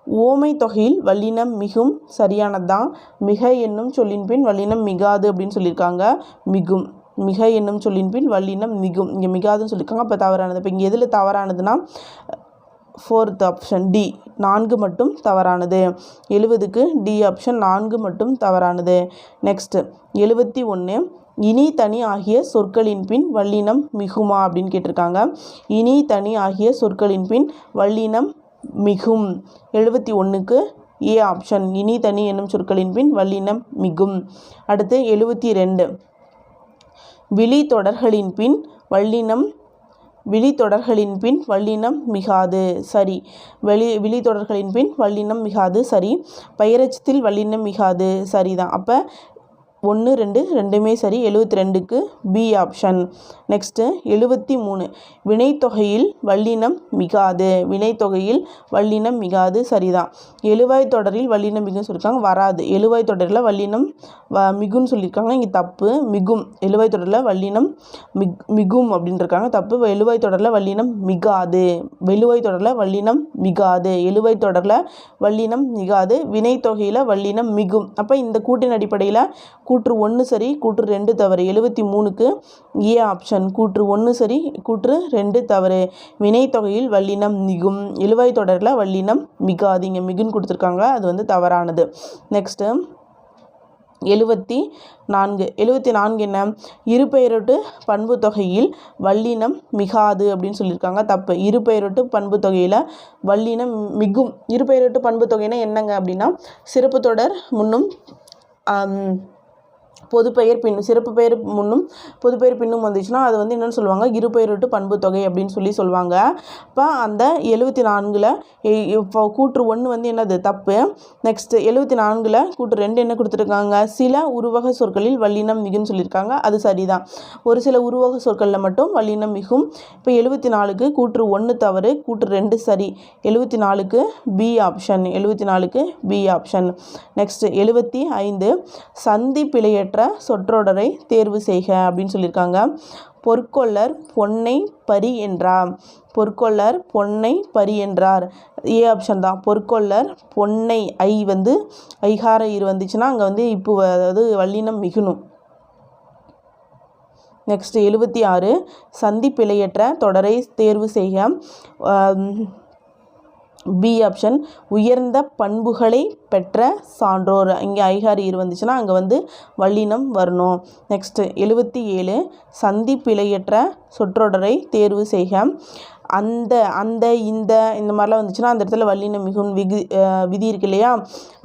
ஓமை தொகையில் வல்லினம் மிகும் சரியானதுதான். மிக என்னும் சொல்லின் பின் வல்லினம் மிகாது அப்படின்னு சொல்லியிருக்காங்க. மிகும். மிக என்னும் சொல்லின் பின் வல்லினம் மிகும். இங்கே மிகாதுன்னு சொல்லியிருக்காங்க. அப்போ தவறானது. இப்போ இங்கே எதில் தவறானதுன்னா 4th ஆப்ஷன் டி 4 மட்டும் தவறானது. 70க்கு டி ஆப்ஷன் 4 மட்டும் தவறானது. நெக்ஸ்ட் 71 இனி தனி ஆகிய சொற்களின் பின் வல்லினம் மிகுமா அப்படின்னு கேட்டிருக்காங்க. இனி தனி ஆகிய சொற்களின் பின் வல்லினம் மிகும். 71க்கு ஏ ஆப்ஷன் இனி தனி என்னும் சொற்களின் பின் வல்லினம் மிகும். அடுத்து 72 விழித்தொடர்களின் பின் வல்லினம் மிகாது. சரி. விழித்தொடர்களின் பின் வல்லினம் மிகாது சரி. பெயரெச்சத்தில் வல்லினம் மிகாது சரிதான். அப்போ 1 2 ரெண்டுமே சரி. 72க்கு பி ஆப்ஷன். நெக்ஸ்ட்டு 73 வினைத்தொகையில் வல்லினம் மிகாது. வினைத்தொகையில் வல்லினம் மிகாது சரிதான். எழுவாய் தொடரில் வல்லினம் மிகுன்னு சொல்லியிருக்காங்க, வராது. எழுவாய் தொடரில் வல்லினம் மிகுன்னு சொல்லியிருக்காங்க, இங்கே தப்பு. மிகும். எழுவாய் தொடரில் வல்லினம் மிகும் அப்படின்ட்டுருக்காங்க, தப்பு. எழுவாய் தொடரில் வல்லினம் மிகாது. வெளுவாய் தொடரில் வல்லினம் மிகாது. எழுவாய் தொடரில் வல்லினம் மிகாது. வினைத்தொகையில் வல்லினம் மிகும். அப்போ இந்த கூட்டின் அடிப்படையில் கூற்று 1 சரி, கூற்று 2 தவறு. 73க்கு ஏ ஆப்ஷன். கூற்று 1 சரி, கூற்று 2 தவறு. வினைத்தொகையில் வல்லினம் மிகும். எழுவாய் தொடரில் வல்லினம் மிகாது. இங்கே மிகுன்னு கொடுத்துருக்காங்க, அது வந்து தவறானது. நெக்ஸ்ட்டு 74 என்ன? இருபெயரொட்டு பண்பு தொகையில் வல்லினம் மிகாது அப்படின்னு சொல்லியிருக்காங்க, தப்பு. இருபெயரொட்டு பண்பு தொகையில் வல்லினம் மிகும். இருபெயரொட்டு பண்பு தொகைன்னா என்னங்க அப்படின்னா சிறப்பு தொடர் முன்னும் பொதுப்பெயர் பின்னும், சிறப்பு பெயர் முன்னும் பொதுப்பெயர் பின்னும் வந்துச்சுன்னா அது வந்து என்னென்னு சொல்லுவாங்க, இருபெயரொட்டு பண்பு தொகை அப்படின்னு சொல்லுவாங்க. இப்போ அந்த 74ல் இப்போ கூற்று 1 வந்து என்னது, தப்பு. நெக்ஸ்ட்டு 74ல் கூற்று 2 என்ன கொடுத்துருக்காங்க, சில உருவக சொற்களில் வல்லினம் மிகுன்னு சொல்லியிருக்காங்க, அது சரிதான். ஒரு சில உருவக சொற்களில் மட்டும் வல்லினம் மிகும். இப்போ 74க்கு கூற்று 1 தவறு, கூற்று 2 சரி. 74க்கு பி ஆப்ஷன். 74க்கு பி ஆப்ஷன். நெக்ஸ்ட்டு 75 சந்தி பிழையற்ற சொற்றொடரை தேர்வு செய்க அப்படின்னு சொல்லியிருக்காங்க. பொற்கொல்லர் பொன்னை பறி என்றார். பொற்கொல்லர் பொன்னை பறி என்றார். ஏ ஆப்ஷன் தான். பொற்கொல்லர் பொன்னை வந்து ஐகார வந்துச்சுன்னா அங்கே வந்து இப்போ அதாவது வல்லினம் மிகுணும். நெக்ஸ்ட் 76 சந்தி பிழையற்ற தொடரை தேர்வு செய்க. B option. உயர்ந்த பண்புகளை பெற்ற சான்றோர். இங்கே ஐகாரி வந்துச்சுன்னா அங்கே வந்து வல்லினம் வரணும். நெக்ஸ்ட்டு 77 சந்தி பிழையற்ற சொற்றொடரை தேர்வு செய்க. அந்த இந்த மாதிரிலாம் வந்துச்சுன்னா அந்த இடத்துல வல்லினம் மிகும் விதி இருக்கு இல்லையா.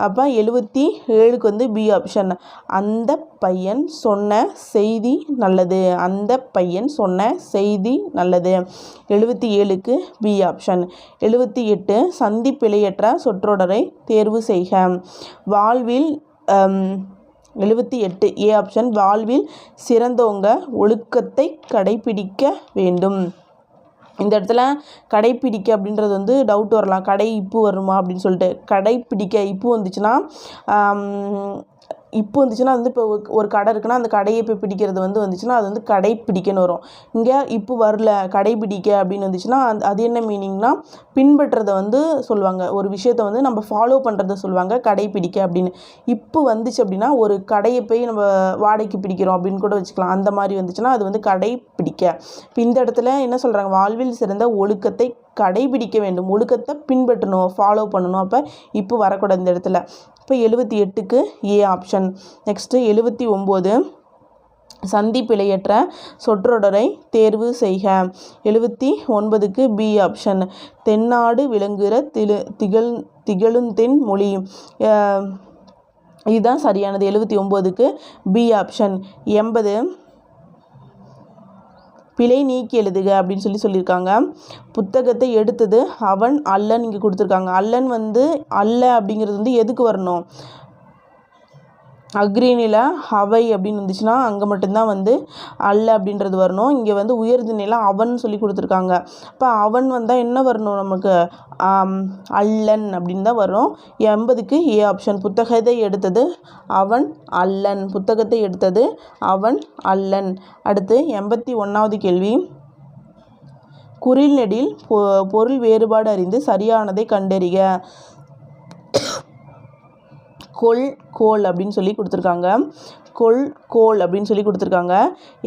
அப்போ 77க்கு வந்து பி ஆப்ஷன். அந்த பையன் சொன்ன செய்தி நல்லது. அந்த பையன் சொன்ன செய்தி நல்லது. 77க்கு பி ஆப்ஷன். 78 சந்தி பிழையற்ற சொற்றொடரை தேர்வு செய்க. வாழ்வில் 78 ஏ ஆப்ஷன். வாழ்வில் சிறந்தோங்க ஒழுக்கத்தை கடைபிடிக்க வேண்டும். இந்த இடத்துல கடைப்பிடிக்க அப்படின்றது வந்து டவுட் வரலாம், கடை இப்பு வருமா அப்படின்னு சொல்லிட்டு. கடைப்பிடிக்க இப்பு வந்துச்சுன்னா வந்து இப்போ ஒரு கடை இருக்குன்னா அந்த கடையை போய் பிடிக்கிறது வந்துச்சுன்னா அது வந்து கடைப்பிடிக்கன்னு வரும். இங்கே இப்போ வரல கடைப்பிடிக்க அப்படின்னு வந்துச்சுன்னா அது என்ன மீனிங்னா பின்பற்றதை வந்து சொல்லுவாங்க. ஒரு விஷயத்தை வந்து நம்ம ஃபாலோ பண்ணுறத சொல்லுவாங்க கடைப்பிடிக்க அப்படின்னு. இப்போ வந்துச்சு அப்படின்னா ஒரு கடையை போய் நம்ம வாடகைக்கு பிடிக்கிறோம் அப்படின்னு கூட வச்சுக்கலாம். அந்த மாதிரி வந்துச்சுன்னா அது வந்து கடைப்பிடிக்க. இப்போ இந்த இடத்துல என்ன சொல்கிறாங்க, வாழ்வில் சிறந்த ஒழுக்கத்தை கடைபிடிக்க வேண்டும், ஒழுக்கத்தை பின்பற்றணும், ஃபாலோ பண்ணணும். அப்போ இப்போ வரக்கூடாது இந்த இடத்துல. இப்போ 78க்கு ஏ ஆப்ஷன். நெக்ஸ்ட்டு 79 சந்தி பிழையற்ற சொற்றொடரை தேர்வு செய்க. 79க்கு பி ஆப்ஷன். தென்னாடு விளங்குகிற திகழுந்தென் மொழி. இதுதான் சரியானது. 79க்கு பி ஆப்ஷன். 80 பிழை நீக்கி எழுதுக அப்படின்னு சொல்லியிருக்காங்க. புத்தகத்தை எடுத்தது அவன் அல்லன் இங்கே கொடுத்துருக்காங்க. அல்லன் வந்து அல்ல அப்படிங்கிறது வந்து எதுக்கு வரணும், அக்ரிநில அவை அப்படின்னு இருந்துச்சுன்னா அங்கே மட்டும்தான் வந்து அல்ல அப்படின்றது வரணும். இங்கே வந்து உயர்திணையில் அவன் சொல்லி கொடுத்துருக்காங்க. இப்போ அவன் வந்தால் என்ன வரணும் நமக்கு, அல்லன் அப்படின்னு தான் வரும். 80க்கு ஏ ஆப்ஷன். புத்தகத்தை எடுத்தது அவன் அல்லன். புத்தகத்தை எடுத்தது அவன் அல்லன். அடுத்து 81வது கேள்வி. குறில்நெடில் பொருள் வேறுபாடு அறிந்து சரியானதை கண்டறிக. கொள் கோல் அப்படின்னு சொல்லி கொடுத்துருக்காங்க. கொள் கோல் அப்படின்னு சொல்லி கொடுத்துருக்காங்க.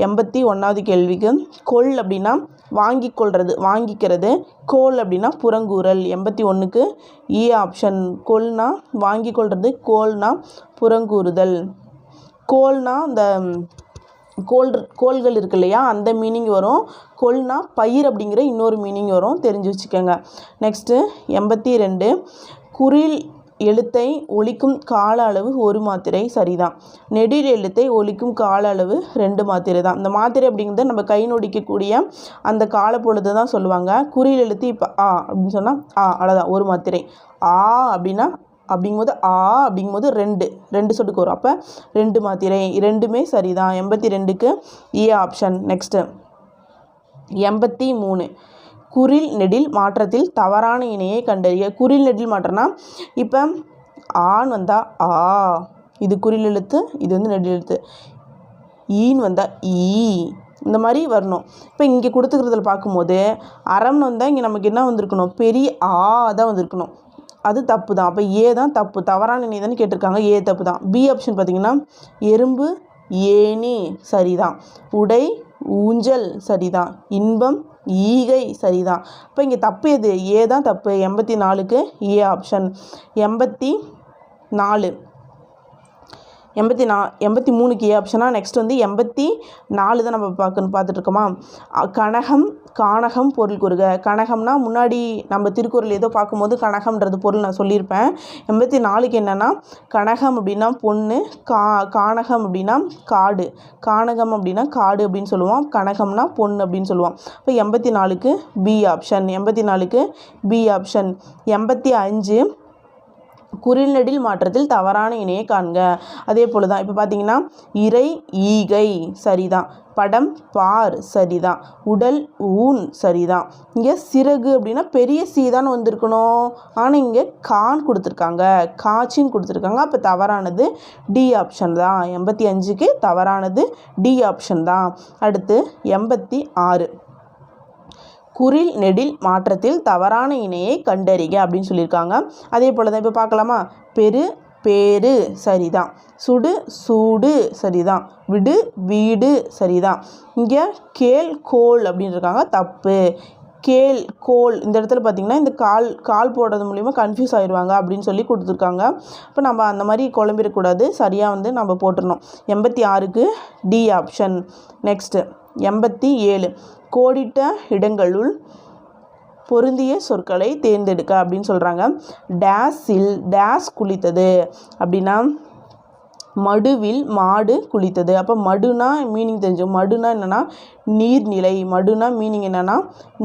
81வது கேள்விக்கு கொள் அப்படின்னா வாங்கி கொள்வது, வாங்கிக்கிறது. கோல் அப்படின்னா புறங்கூறல். 81க்கு ஏ ஆப்ஷன். கொள்னா வாங்கி கொள்வது, கோல்னா புறங்கூறுதல். கோல்னா இந்த கோள்கள் இருக்கு இல்லையா, அந்த மீனிங் வரும். கொள்னா பயிர் அப்படிங்கிற இன்னொரு மீனிங் வரும், தெரிஞ்சு வச்சுக்கோங்க. நெக்ஸ்ட்டு 82 குறில் எழுத்தை ஒலிக்கும் கால அளவு 1 மாத்திரை சரிதான். நெடில் எழுத்தை ஒலிக்கும் கால அளவு 2 மாத்திரை தான். இந்த மாத்திரை அப்படிங்கிறத நம்ம கை நொடிக்கக்கூடிய அந்த காலப்பொழுது தான் சொல்லுவாங்க. குறில் எழுத்து இப்போ ஆ அப்படின்னு சொன்னால் ஆ அவ்வளோதான், 1 மாத்திரை. ஆ அப்படின்னா அப்படிங்கும்போது ஆ அப்படிங்கும்போது ரெண்டு சொட்டுக்கு வரும். அப்போ 2 மாத்திரை, ரெண்டுமே சரிதான். 82க்கு ஏ ஆப்ஷன். நெக்ஸ்ட்டு 83 குறில் நெடில் மாற்றத்தில் தவறான இணையை கண்டறிய. குறில் நெடில் மாற்றம்னா இப்போ ஆன் வந்தால் ஆ, இது குறில் எழுத்து, இது வந்து நெடில் எழுத்து. ஈன்னு வந்தால் ஈ, இந்த மாதிரி வரணும். இப்போ இங்கே கொடுத்துக்கிறதுல பார்க்கும்போது அறம்னு வந்தால் இங்கே நமக்கு என்ன வந்திருக்கணும், பெரிய ஆ தான் வந்திருக்கணும். அது தப்பு தான். அப்போ ஏ தான் தப்பு, தவறான இணை தானே கேட்டிருக்காங்க, ஏ தப்பு தான். பி ஆப்ஷன் பார்த்திங்கன்னா எறும்பு ஏணி சரிதான். உடை ஊஞ்சல் சரிதான். இன்பம் ஈகை சரிதான். இப்போ இங்கே தப்பு எது, ஏ தான் தப்பு. 84க்கு ஏ ஆப்ஷன். 83க்கு ஏ ஆப்ஷனா. நெக்ஸ்ட் வந்து 84 தான் நம்ம பார்த்துட்ருக்கோமா. கனகம் கானகம் பொருள் கூறுக. கனகம்னா முன்னாடி நம்ம திருக்குறள் ஏதோ பார்க்கும்போது கனகம்ன்றது பொருள் நான் சொல்லியிருப்பேன். 84க்கு என்னென்னா கனகம் அப்படின்னா பொண்ணு, கானகம் அப்படின்னா காடு, கானகம் அப்படின்னா காடு அப்படின்னு சொல்லுவோம், கனகம்னா பொண்ணு அப்படின்னு சொல்லுவோம். இப்போ 84க்கு பி ஆப்ஷன். 84க்கு பி ஆப்ஷன். 85 குறில் நெடில் மாற்றத்தில் தவறான இணையை காண்க. அதே போல் தான். இப்போ பார்த்தீங்கன்னா இறை ஈகை சரிதான். படம் பார் சரிதான். உடல் ஊன் சரிதான். இங்கே சிறகு அப்படின்னா பெரிய சி தான் வந்திருக்கணும், ஆனால் இங்கே கான் கொடுத்துருக்காங்க, காட்சின்னு கொடுத்துருக்காங்க. அப்போ தவறானது டி ஆப்ஷன் தான். 85க்கு தவறானது டி ஆப்ஷன் தான். அடுத்து 86 குறில் நெடில் மாற்றத்தில் தவறான இணையை கண்டறிக அப்படின்னு சொல்லியிருக்காங்க. அதே போல் தான். இப்போ பார்க்கலாமா. பெரு பேரு சரிதான். சுடு சூடு சரிதான். விடு வீடு சரிதான். இங்கே கேள் கோல் அப்படின்னு இருக்காங்க, தப்பு. கேள் கோல் இந்த இடத்துல பார்த்திங்கன்னா இந்த கால் போடுறது மூலிமா கன்ஃபியூஸ் ஆயிடுவாங்க அப்படின்னு சொல்லி கொடுத்துருக்காங்க. இப்போ நம்ம அந்த மாதிரி குழம்பிடக்கூடாது, சரியாக வந்து நம்ம போட்டுடணும். 86க்கு டி ஆப்ஷன். நெக்ஸ்ட்டு 87 கோடிட்ட இடங்களுள் பொருந்திய சொற்களை தேர்ந்தெடுக்க அப்படின்னு சொல்கிறாங்க. டேஸில் டேஸ் குளித்தது அப்படின்னா மடுவில் மாடு குளித்தது. அப்போ மடுனா மீனிங் தெரிஞ்சோம். மடுனா என்னென்னா நீர்நிலை. மடுனா மீனிங் என்னென்னா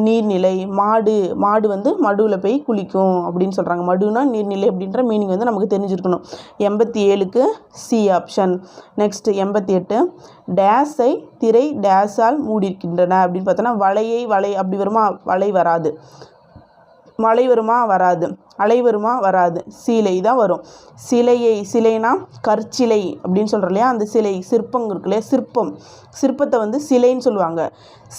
நீர்நிலை. மாடு வந்து மடுவில் போய் குளிக்கும் அப்படின்னு சொல்கிறாங்க. மடுனா நீர்நிலை அப்படின்ற மீனிங் வந்து நமக்கு தெரிஞ்சிருக்கணும். 87க்கு சி ஆப்ஷன். நெக்ஸ்ட் 88 டேஸை திரை டேஸால் மூடியிருக்கின்றன அப்படின்னு பார்த்தோன்னா வலை அப்படி வருமா, வலை வராது. மழை வருமா, வராது. அலை வருமா, வராது. சிலை தான் வரும். சிலைனா கற்சிலை அப்படின்னு சொல்கிறோம் இல்லையா, அந்த சிலை சிற்பம் இருக்கு இல்லையா, சிற்பத்தை வந்து சிலைன்னு சொல்லுவாங்க.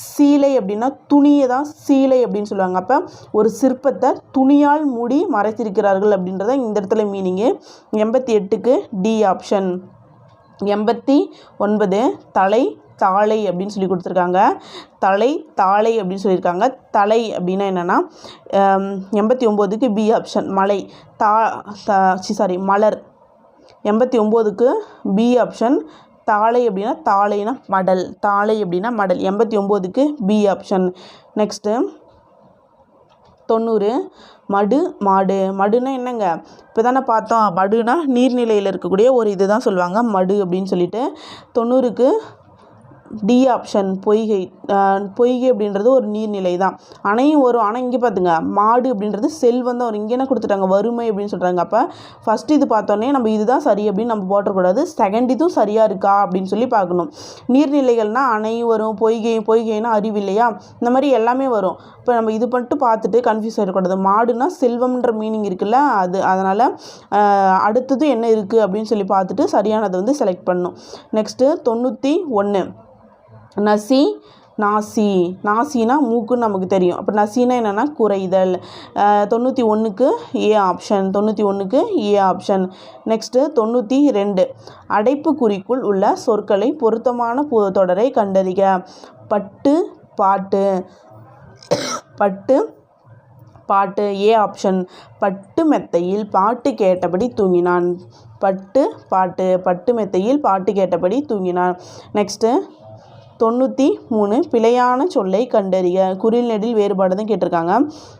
சீலை அப்படின்னா துணியை தான் சீலை அப்படின்னு சொல்லுவாங்க. அப்போ ஒரு சிற்பத்தை துணியால் மூடி மறைத்திருக்கிறார்கள் அப்படின்றத இந்த இடத்துல மீனிங்கு. 88க்கு D option. 89 தலை தாளை அப்படின்னு சொல்லி கொடுத்துருக்காங்க. தலை தாளை அப்படின்னு சொல்லியிருக்காங்க. தலை அப்படின்னா என்னென்னா 89க்கு பி ஆப்ஷன். மலை மலர். 89க்கு பி ஆப்ஷன். தாளை அப்படின்னா தாளைனா மடல். தாளை அப்படின்னா மடல். 89க்கு பி ஆப்ஷன். நெக்ஸ்ட்டு 90 மடுனா என்னங்க, இப்போ தானே பார்த்தோம். மடுனா நீர்நிலையில் இருக்கக்கூடிய ஒரு இது தான் சொல்லுவாங்க மடு அப்படின்னு சொல்லிட்டு. 90க்கு டி ஆப்ஷன். பொய்கை அப்படின்றது ஒரு நீர்நிலை தான். அணையும் வரும். ஆனால் இங்கே பார்த்துங்க, மாடு அப்படின்றது செல்வம் தான் வரும். இங்கே என்ன கொடுத்துட்டாங்க, வறுமை அப்படின்னு சொல்கிறாங்க. அப்போ ஃபஸ்ட்டு இது பார்த்தோன்னே நம்ம இதுதான் சரி அப்படின்னு நம்ம போட்டக்கூடாது. செகண்ட் இதுவும் சரியாக இருக்கா அப்படின்னு சொல்லி பார்க்கணும். நீர்நிலைகள்னால் அணையும் வரும், பொய்கைனா அறிவு இல்லையா, இந்த மாதிரி எல்லாமே வரும். இப்போ நம்ம இது மட்டும் பார்த்துட்டு கன்ஃபியூஸ் ஆகிடக்கூடாது. மாடுனா செல்வம்ன்ற மீனிங் இருக்குல்ல, அதனால் அடுத்தது என்ன இருக்குது அப்படின்னு சொல்லி பார்த்துட்டு சரியானதை வந்து செலக்ட் பண்ணணும். நெக்ஸ்ட்டு 91 நசி நாசி, நாசினா மூக்குன்னு நமக்கு தெரியும். அப்போ நசினா என்னென்னா குறைதல். 91க்கு ஏ ஆப்ஷன், 91க்கு ஏ ஆப்ஷன். நெக்ஸ்ட்டு 92 அடைப்புக்குறிக்குள் உள்ள சொற்களை பொருத்தமான தொடரை கண்டறிக. பட்டு பாட்டு, பட்டு பாட்டு ஏ ஆப்ஷன். பட்டு மெத்தையில் பாட்டு கேட்டபடி தூங்கினான். பட்டு பாட்டு, பட்டு மெத்தையில் பாட்டு கேட்டபடி தூங்கினான். நெக்ஸ்ட்டு 93 பிழையான சொல்லை கண்டறிக. குறில் நெடில் வேறுபாடு தான் கேட்டிருக்காங்க.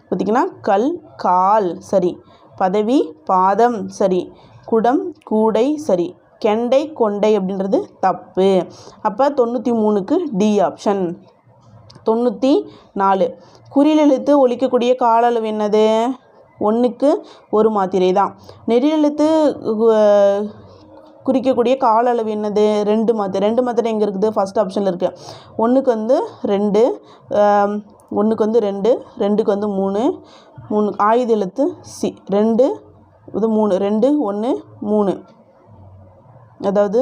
பார்த்திங்கன்னா கல் கால் சரி, பதவி பாதம் சரி, குடம் கூடை சரி, கெண்டை கொண்டை அப்படின்றது தப்பு. அப்போ 93க்கு டி ஆப்ஷன். 94 குறிலெழுத்து ஒலிக்கக்கூடிய கால அளவு என்னது? 1க்கு 1 மாத்திரை தான். நெடிலெழுத்து குறிக்கக்கூடிய கால அளவு என்னது? 2 மாத்திரை. 2 மாத்திரை எங்கே இருக்குது? ஃபஸ்ட் ஆப்ஷனில் இருக்குது. 1க்கு 2, 1க்கு 2, 2க்கு 3, 3 ஆயுத எழுத்து சி, 2 இது 3, 2 1 3, அதாவது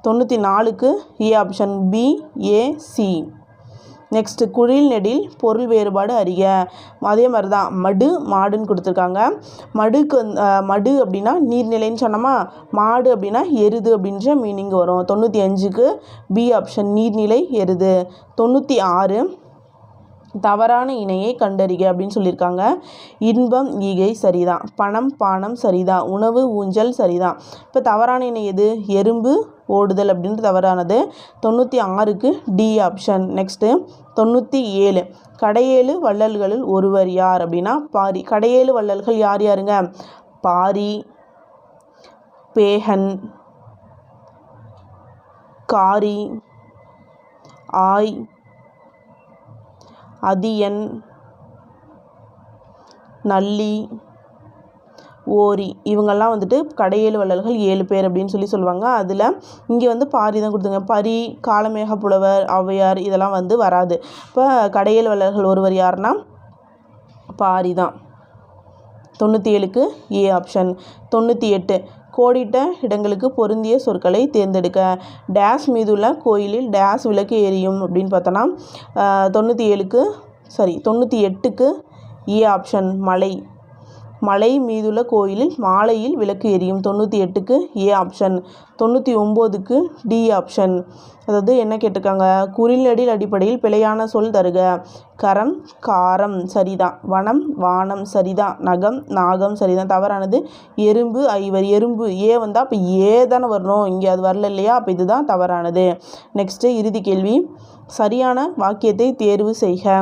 94க்கு a option b a c. Next குரில் நெடில் பொருள் வேறுபாடு அறிக. அதே மாதிரி தான் மடு மாடுன்னு கொடுத்துருக்காங்க. மடுக்கு மடு அப்படின்னா நீர்நிலைன்னு சொன்னோமா, மாடு அப்படின்னா எருது அப்படின்ற மீனிங் வரும். 95க்கு பி ஆப்ஷன் நீர்நிலை எருது. 96 தவறான இணையை கண்டறிக அப்படின்னு சொல்லியிருக்காங்க. இன்பம் ஈகை சரிதான், பணம் பானம் சரிதான், உணவு ஊஞ்சல் சரிதான். இப்போ தவறான இணை எது? எறும்பு ஓடுதல் அப்படின்றது தவறானது. 96க்கு டி ஆப்ஷன். நெக்ஸ்ட்டு 97 கடையேழு வள்ளல்களில் ஒருவர் யார் அப்படின்னா பாரி. கடையேழு வள்ளல்கள் யார் யாருங்க? பாரி, பேகன், காரி, ஆய், அதியன், நல்லி, ஓரி, இவங்கெல்லாம் வந்துட்டு கடையேழு வள்ளல்கள் 7 பேர் அப்படின்னு சொல்லுவாங்க. அதில் இங்கே பாரி தான் கொடுத்துங்க. பரி, காளமேக புலவர், ஔவையார் இதெல்லாம் வராது. இப்போ கடையேழு வள்ளல்கள் ஒருவர் யாருன்னா பாரி தான். 97க்கு ஏ ஆப்ஷன். 98 கோடிட்ட இடங்களுக்கு பொருந்திய சொற்களை தேர்ந்தெடுக்க. டேஸ் மீதுள்ள கோயிலில் டேஸ் விளக்கு எரியும் அப்படின்னு பார்த்தோன்னா 98க்கு ஏ ஆப்ஷன் மலை. மலை மீதுள்ள கோயிலில் மாலையில் விளக்கு எரியும். 98க்கு ஏ ஆப்ஷன். 99க்கு டி ஆப்ஷன். அதாவது என்ன கேட்டிருக்காங்க? குறில்நெடில் அடிப்படையில் பிழையான சொல் தருக. கரம் காரம் சரிதான், வனம் வானம் சரிதான், நகம் நாகம் சரிதான். தவறானது எறும்பு ஐவர். எறும்பு ஏ வந்தால் அப்போ ஏ தானே வரணும், இங்கே அது வரல இல்லையா? அப்போ இதுதான் தவறானது. நெக்ஸ்ட்டு இறுதி கேள்வி. சரியான வாக்கியத்தை தேர்வு செய்க.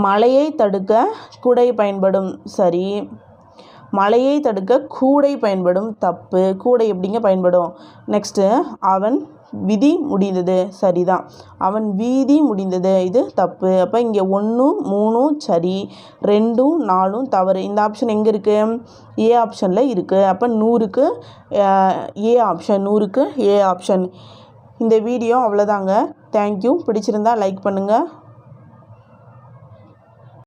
மழையை தடுக்க குடை பயன்படும் சரி, மழையை தடுக்க கூடை பயன்படும் தப்பு. கூடை எப்படிங்க பயன்படும்? நெக்ஸ்ட்டு அவன் விதி முடிந்தது சரிதான், அவன் வீதி முடிந்தது இது தப்பு. அப்போ இங்கே 1 3 சரி, 2 4 தவறு. இந்த ஆப்ஷன் எங்கே இருக்குது? ஏ ஆப்ஷனில் இருக்குது. அப்போ 100க்கு ஏ ஆப்ஷன். 100க்கு ஏ ஆப்ஷன். இந்த வீடியோ அவ்வளோதாங்க. தேங்க்யூ. பிடிச்சிருந்தா லைக் பண்ணுங்கள்.